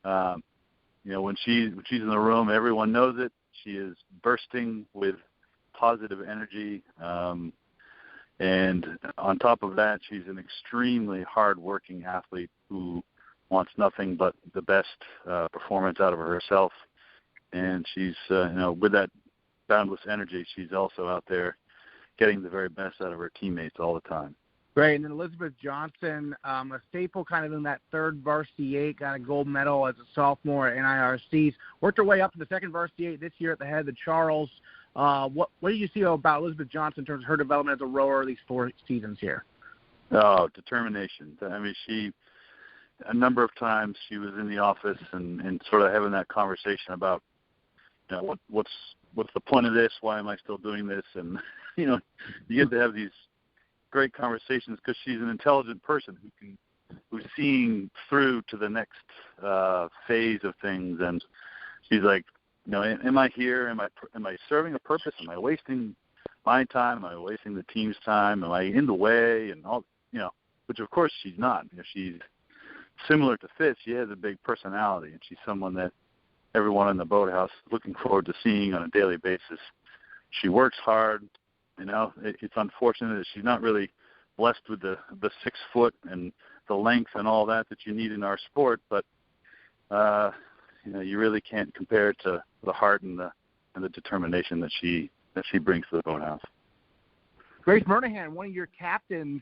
When she's in the room, everyone knows it. She is bursting with positive energy. And on top of that, she's an extremely hard-working athlete who wants nothing but the best performance out of herself. And she's, with that boundless energy, she's also out there getting the very best out of her teammates all the time. Great. And then Elizabeth Johnson, a staple kind of in that third varsity 8, got a gold medal as a sophomore at NIRCs, worked her way up to the second varsity 8 this year at the head of the Charles. What did you see about Elizabeth Johnson in terms of her development as a rower these 4 seasons here? Oh, determination. I mean, a number of times she was in the office and sort of having that conversation about, what's the point of this? Why am I still doing this? And, you get to have these great conversations because she's an intelligent person who's seeing through to the next phase of things. And she's like, am I here? Am I serving a purpose? Am I wasting my time? Am I wasting the team's time? Am I in the way? And all, which of course she's not. She's similar to Fitz. She has a big personality, and she's someone that everyone in the boathouse is looking forward to seeing on a daily basis. She works hard. It's unfortunate that she's not really blessed with the 6 foot and the length and all that you need in our sport, but you really can't compare it to the heart and the determination that she brings to the boathouse. Grace Murnaghan, one of your captains,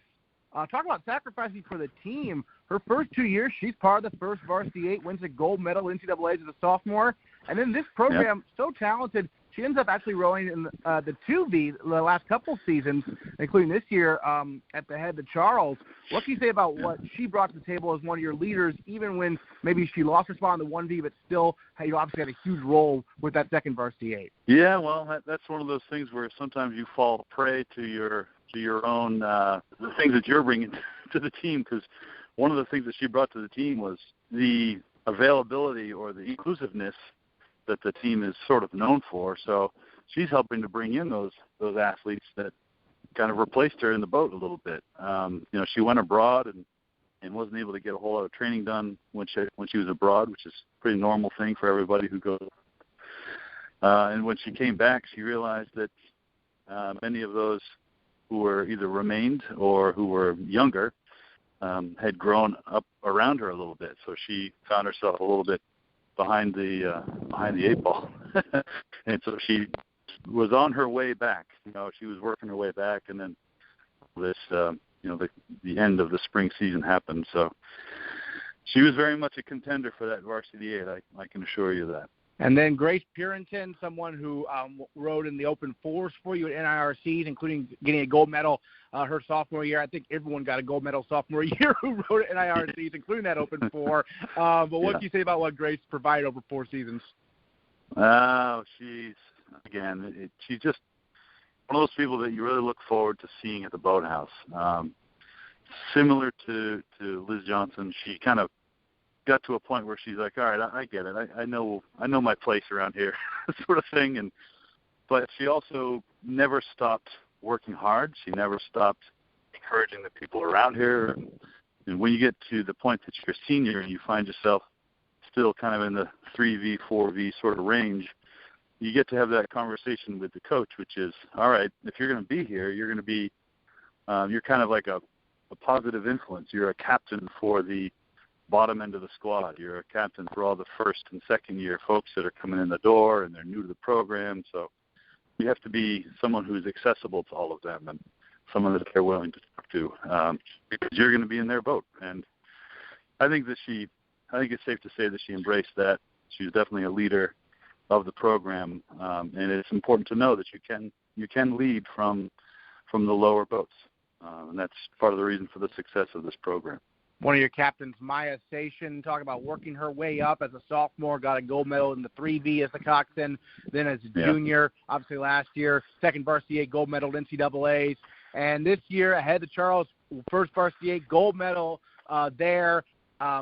talk about sacrificing for the team. Her first 2 years, she's part of the first varsity 8, wins a gold medal in NCAAs as a sophomore, and then this program, so talented, she ends up actually rowing in the 2V the last couple seasons, including this year at the head of the Charles. What can you say about what she brought to the table as one of your leaders, even when maybe she lost her spot in the 1V, but still you obviously had a huge role with that second varsity 8? Yeah, well, that's one of those things where sometimes you fall prey to your own the things that you're bringing to the team, because one of the things that she brought to the team was the availability or the inclusiveness that the team is sort of known for. So she's helping to bring in those athletes that kind of replaced her in the boat a little bit. She went abroad and wasn't able to get a whole lot of training done when she was abroad, which is a pretty normal thing for everybody who goes. And when she came back, she realized that many of those who were either remained or who were younger had grown up around her a little bit. So she found herself a little bit behind the 8 ball, and so she was on her way back. She was working her way back, and then this, the end of the spring season happened. So she was very much a contender for that varsity 8. I can assure you that. And then Grace Purinton, someone who rowed in the Open Fours for you at NIRCs, including getting a gold medal her sophomore year. I think everyone got a gold medal sophomore year who rowed at NIRCs, including that Open Four. But what can you say about what Grace provided over 4 seasons? She's just one of those people that you really look forward to seeing at the boathouse. Similar to Liz Johnson, she kind of got to a point where she's like, all right, I get it. I know my place around here, sort of thing. But she also never stopped working hard. She never stopped encouraging the people around her. And when you get to the point that you're a senior and you find yourself still kind of in the 3V, 4V sort of range, you get to have that conversation with the coach, which is, all right, if you're going to be here, you're going to be, you're kind of like a positive influence. You're a captain for the bottom end of the squad. You're a captain for all the first and second year folks that are coming in the door and they're new to the program. So you have to be someone who's accessible to all of them and someone that they're willing to talk to, because you're going to be in their boat. And I think it's safe to say that she embraced that. She's definitely a leader of the program, and it's important to know that you can lead from the lower boats, and that's part of the reason for the success of this program. One of your captains, Maya Seshan, talk about working her way up as a sophomore, got a gold medal in the 3V as a coxswain, then as a junior, obviously last year, second varsity 8 gold medal in NCAAs, and this year ahead of Charles, first varsity 8 gold medal there.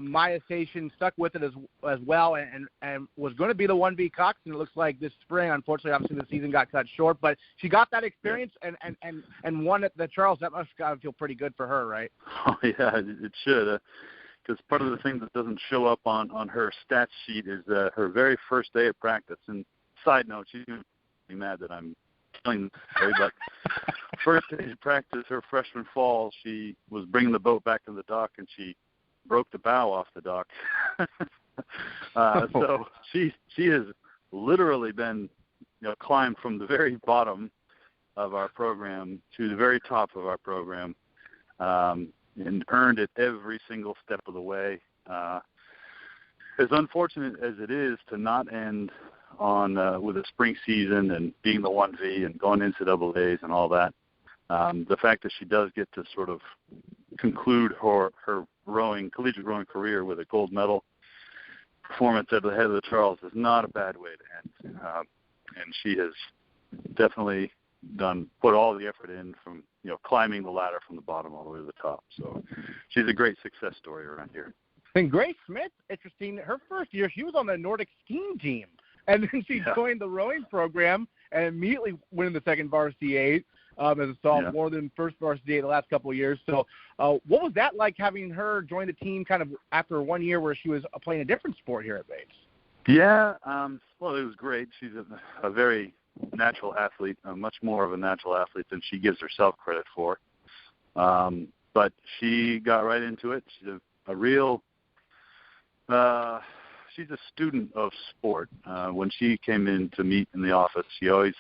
Maya Seshan stuck with it as well and was going to be the 1v Coxswain, it looks like, this spring. Unfortunately, obviously, the season got cut short. But she got that experience and won at the Charles. That must gotta feel pretty good for her, right? Oh, yeah, it should. Because part of the thing that doesn't show up on her stats sheet is her very first day of practice. And side note, she's going to be mad that I'm telling the story, but first day of practice, her freshman fall, she was bringing the boat back to the dock, and she broke the bow off the dock. So she has literally been, climbed from the very bottom of our program to the very top of our program, and earned it every single step of the way. As unfortunate as it is to not end on with a spring season and being the 1V and going into NCAAs and all that, the fact that she does get to sort of conclude her collegiate rowing career with a gold medal performance at the head of the Charles is not a bad way to end. And she has definitely put all the effort in from, climbing the ladder from the bottom all the way to the top. So she's a great success story around here. And Grace Smith, interesting, her first year, she was on the Nordic skiing team. And then she joined the rowing program and immediately went in the second varsity 8 as a sophomore, then first varsity 8 the last couple of years. So what was that like, having her join the team kind of after 1 year where she was playing a different sport here at Bates? Yeah, well, it was great. She's a very natural athlete, much more of a natural athlete than she gives herself credit for. But she got right into it. She's a real she's a student of sport. When she came in to meet in the office, she always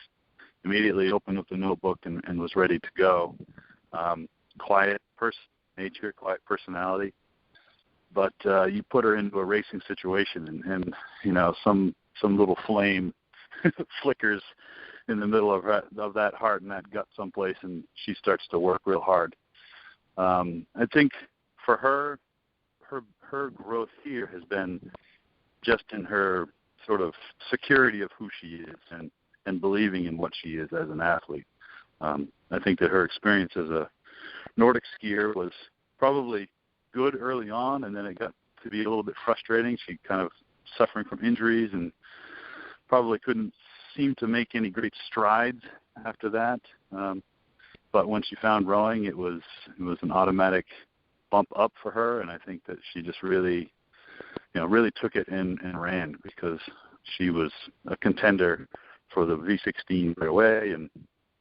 immediately opened up the notebook and was ready to go. Quiet nature, quiet personality. But you put her into a racing situation and some little flame flickers in the middle of that heart and that gut someplace, and she starts to work real hard. I think for her growth here has been just in her sort of security of who she is and believing in what she is as an athlete. I think that her experience as a Nordic skier was probably good early on, and then it got to be a little bit frustrating. She kind of suffering from injuries and probably couldn't seem to make any great strides after that. But when she found rowing, it was an automatic bump up for her, and I think that she just really took it and ran, because she was a contender for the V16 right away and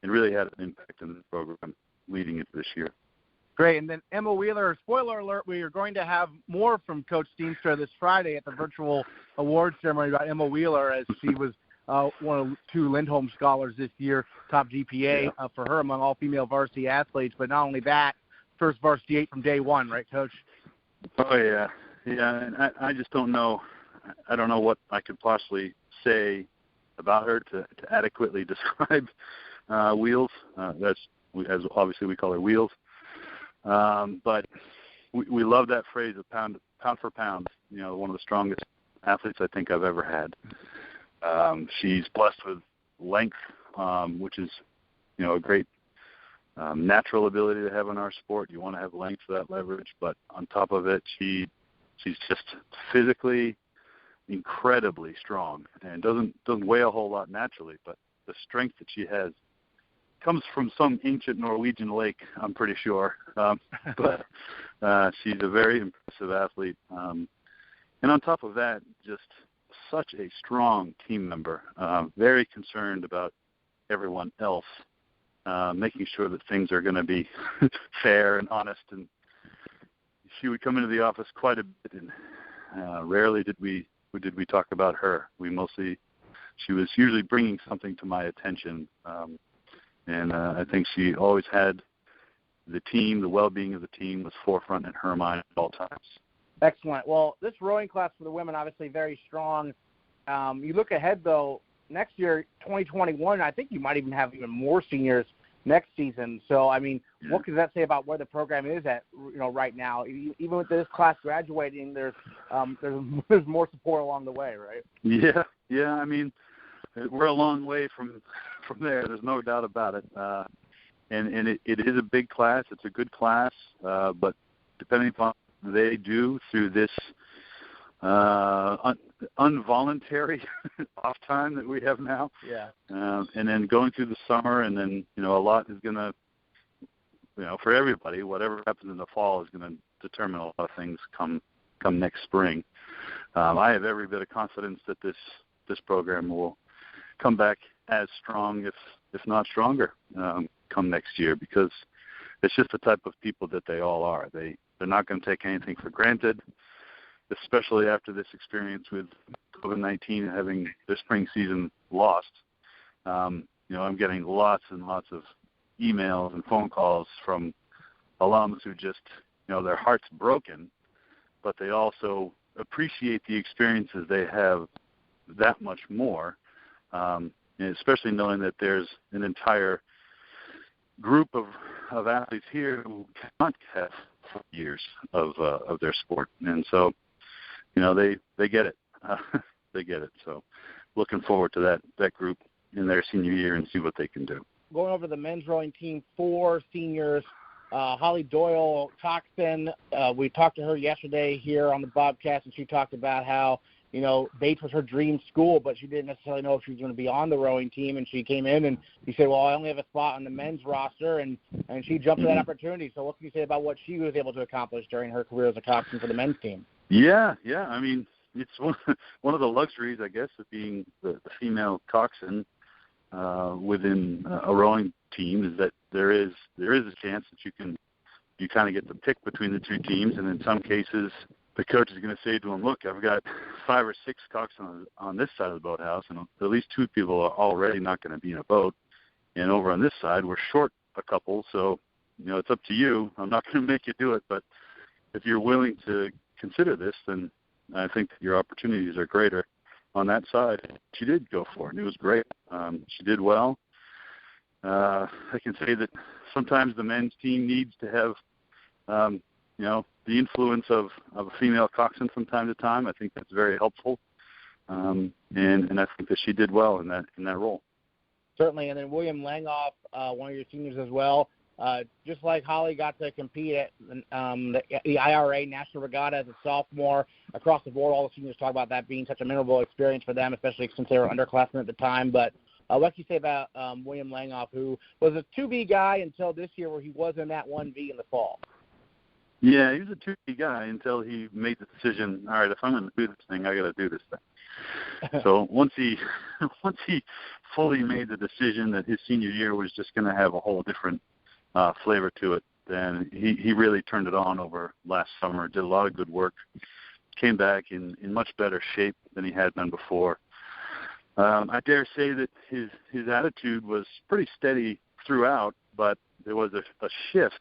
really had an impact in the program leading into this year. Great. And then Emma Wheeler, spoiler alert, we are going to have more from Coach Steenstra this Friday at the virtual awards ceremony about Emma Wheeler, as she was one of 2 Lindholm scholars this year, top GPA for her among all female varsity athletes. But not only that, first varsity 8 from day one, right, Coach? Oh, yeah. Yeah, and I just don't know. I don't know what I could possibly say about her to adequately describe Wheels. As obviously we call her Wheels. But we love that phrase of pound for pound. One of the strongest athletes I think I've ever had. She's blessed with length, which is, a great natural ability to have in our sport. You want to have length for that leverage, but on top of it, she's just physically incredibly strong and doesn't weigh a whole lot naturally, but the strength that she has comes from some ancient Norwegian lake, I'm pretty sure. But she's a very impressive athlete. And on top of that, just such a strong team member, very concerned about everyone else, making sure that things are going to be fair and honest. And she would come into the office quite a bit, and rarely did we talk about her. She was usually bringing something to my attention. And I think she always had the team, the well-being of the team was forefront in her mind at all times. Excellent. Well, this rowing class for the women, obviously very strong. You look ahead, though, next year, 2021, I think you might even have even more seniors next season. So, what does that say about where the program is at, right now? Even with this class graduating, there's more support along the way, right? Yeah. We're a long way from there. There's no doubt about it. and it is a big class. It's a good class, but depending upon what they do through this involuntary off time that we have now, and then going through the summer, and then a lot is going to, for everybody, whatever happens in the fall is going to determine a lot of things come next spring. I have every bit of confidence that this program will come back as strong, if not stronger, come next year, because it's just the type of people that they all are. They're not going to take anything for granted, especially after this experience with COVID-19 and having their spring season lost. I'm getting lots and lots of emails and phone calls from alums who just, their heart's broken, but they also appreciate the experiences they have that much more, and especially knowing that there's an entire group of athletes here who cannot have 4 years of their sport. And so, they get it. They get it. So looking forward to that group in their senior year and see what they can do. Going over the men's rowing team, 4 seniors, Holly Doyle, Coxswain. We talked to her yesterday here on the Bobcast, and she talked about how, Bates was her dream school, but she didn't necessarily know if she was going to be on the rowing team. And she came in and she said, well, I only have a spot on the men's roster, and she jumped to that opportunity. So what can you say about what she was able to accomplish during her career as a coxswain for the men's team? Yeah. I mean, it's one of the luxuries, I guess, of being the female coxswain within a rowing team is that there is a chance that you kind of get to pick between the two teams, and in some cases the coach is going to say to them, look, I've got 5 or 6 coxswains on this side of the boathouse, and at least 2 people are already not going to be in a boat, and over on this side we're short a couple, so it's up to you. I'm not going to make you do it, but if you're willing to consider this, then I think your opportunities are greater on that side. She did go for it, and it was great. She did well. I can say that sometimes the men's team needs to have, the influence of a female coxswain from time to time. I think that's very helpful, and I think that she did well in that role. Certainly, and then William Langoff, one of your seniors as well. Just like Holly got to compete at the IRA National Regatta as a sophomore, across the board, all the seniors talk about that being such a memorable experience for them, especially since they were underclassmen at the time. But what can you say about William Langoff, who was a 2B guy until this year where he was in that 1B in the fall? Yeah, he was a 2B guy until he made the decision, all right, if I'm going to do this thing, I got to do this thing. So once he fully made the decision that his senior year was just going to have a whole different flavor to it, then he really turned it on over last summer, did a lot of good work, came back in much better shape than he had been before. I dare say that his attitude was pretty steady throughout, but there was a shift.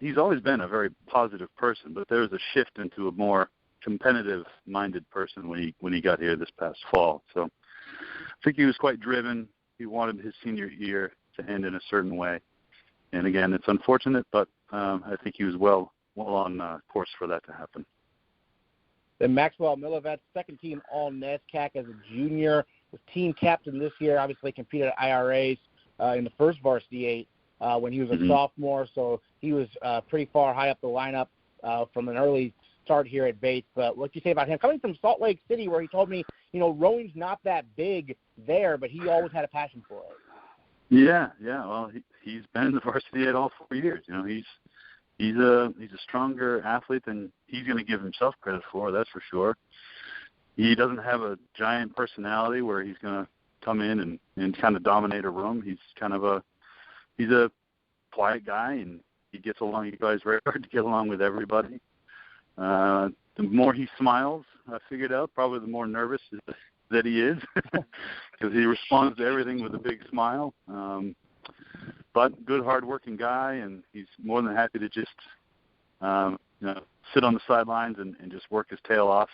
He's always been a very positive person, but there was a shift into a more competitive-minded person when he got here this past fall. So I think he was quite driven. He wanted his senior year to end in a certain way. And again, it's unfortunate, but I think he was well on course for that to happen. Then Maxwell Milavetz, second team all NESCAC as a junior, was team captain this year, obviously competed at IRAs in the first varsity 8 when he was a sophomore, so he was pretty far high up the lineup from an early start here at Bates. But what do you say about him? Coming from Salt Lake City, where he told me, rowing's not that big there, but he always had a passion for it. Yeah. Well, he's been in the varsity 8 all 4 years. He's a stronger athlete than he's going to give himself credit for, that's for sure. He doesn't have a giant personality where he's going to come in and kind of dominate a room. He's a quiet guy, and he tries very hard to get along with everybody. The more he smiles, I figured out, probably the more nervous that he is, because he responds to everything with a big smile. But good, hard-working guy, and he's more than happy to just sit on the sidelines and just work his tail off.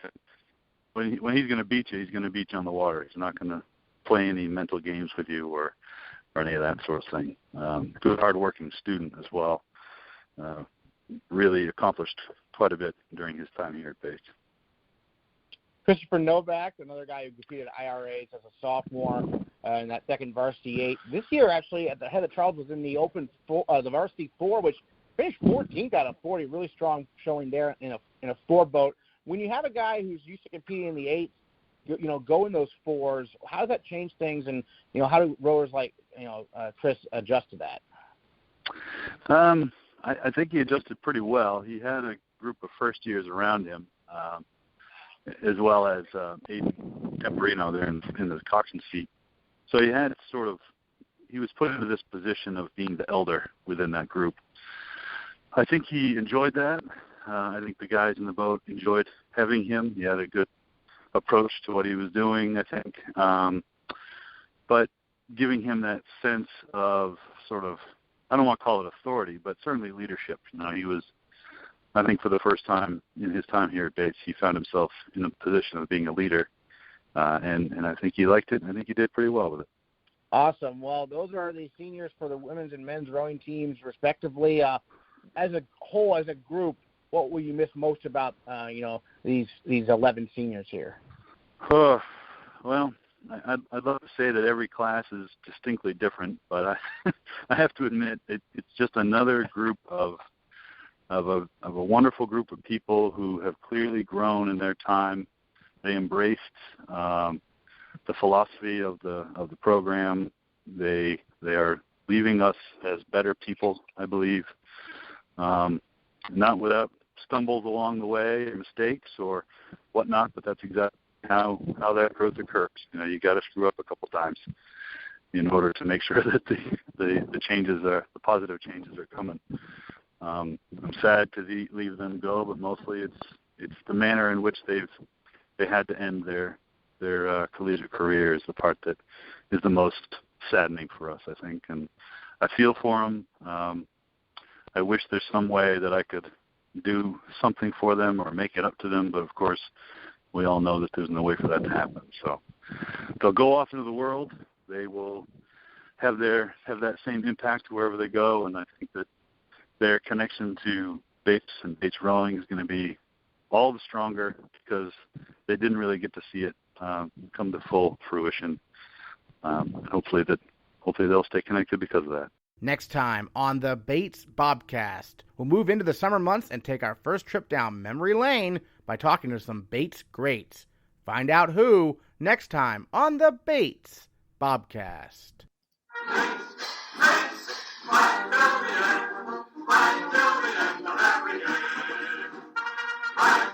When he's going to beat you, he's going to beat you on the water. He's not going to play any mental games with you or any of that sort of thing. Good, hard-working student as well. Really accomplished quite a bit during his time here at Bates. Christopher Novak, another guy who competed at IRAs as a sophomore in that second varsity 8. This year, actually, at the head of Charles was in the the varsity 4, which finished 14th out of 40. Really strong showing there in a 4 boat. When you have a guy who's used to competing in the 8s, go in those 4s, how does that change things? And, how do rowers like, Chris adjust to that? I think he adjusted pretty well. He had a group of first years around him, as well as Aiden Temperino there in the Coxswain seat. So he was put into this position of being the elder within that group. I think he enjoyed that. I think the guys in the boat enjoyed having him. He had a good approach to what he was doing, I think. But giving him that sense of sort of, I don't want to call it authority, but certainly leadership. He was, I think for the first time in his time here at Bates, he found himself in a position of being a leader. And I think he liked it. I think he did pretty well with it. Awesome. Well, those are the seniors for the women's and men's rowing teams, respectively. As a whole, as a group, what will you miss most about, these 11 seniors here? Well, I'd love to say that every class is distinctly different, but I have to admit it's just another group of a wonderful group of people who have clearly grown in their time. They embraced the philosophy of the program. They are leaving us as better people, I believe, not without stumbles along the way or mistakes or whatnot, but that's exactly how that growth occurs. You got to screw up a couple times in order to make sure that the changes the positive changes are coming. I'm sad to leave them go, but mostly it's the manner in which they had to end their collegiate career is the part that is the most saddening for us, I think. And I feel for them. I wish there's some way that I could do something for them or make it up to them, but of course we all know that there's no way for that to happen. So they'll go off into the world. They will have that same impact wherever they go, and I think that their connection to Bates and Bates rowing is going to be all the stronger because they didn't really get to see it come to full fruition. Hopefully they'll stay connected because of that. Next time on the Bates Bobcast, we'll move into the summer months and take our first trip down memory lane by talking to some Bates greats. Find out who next time on the Bates Bobcast. Bates, right till the end of every game. Right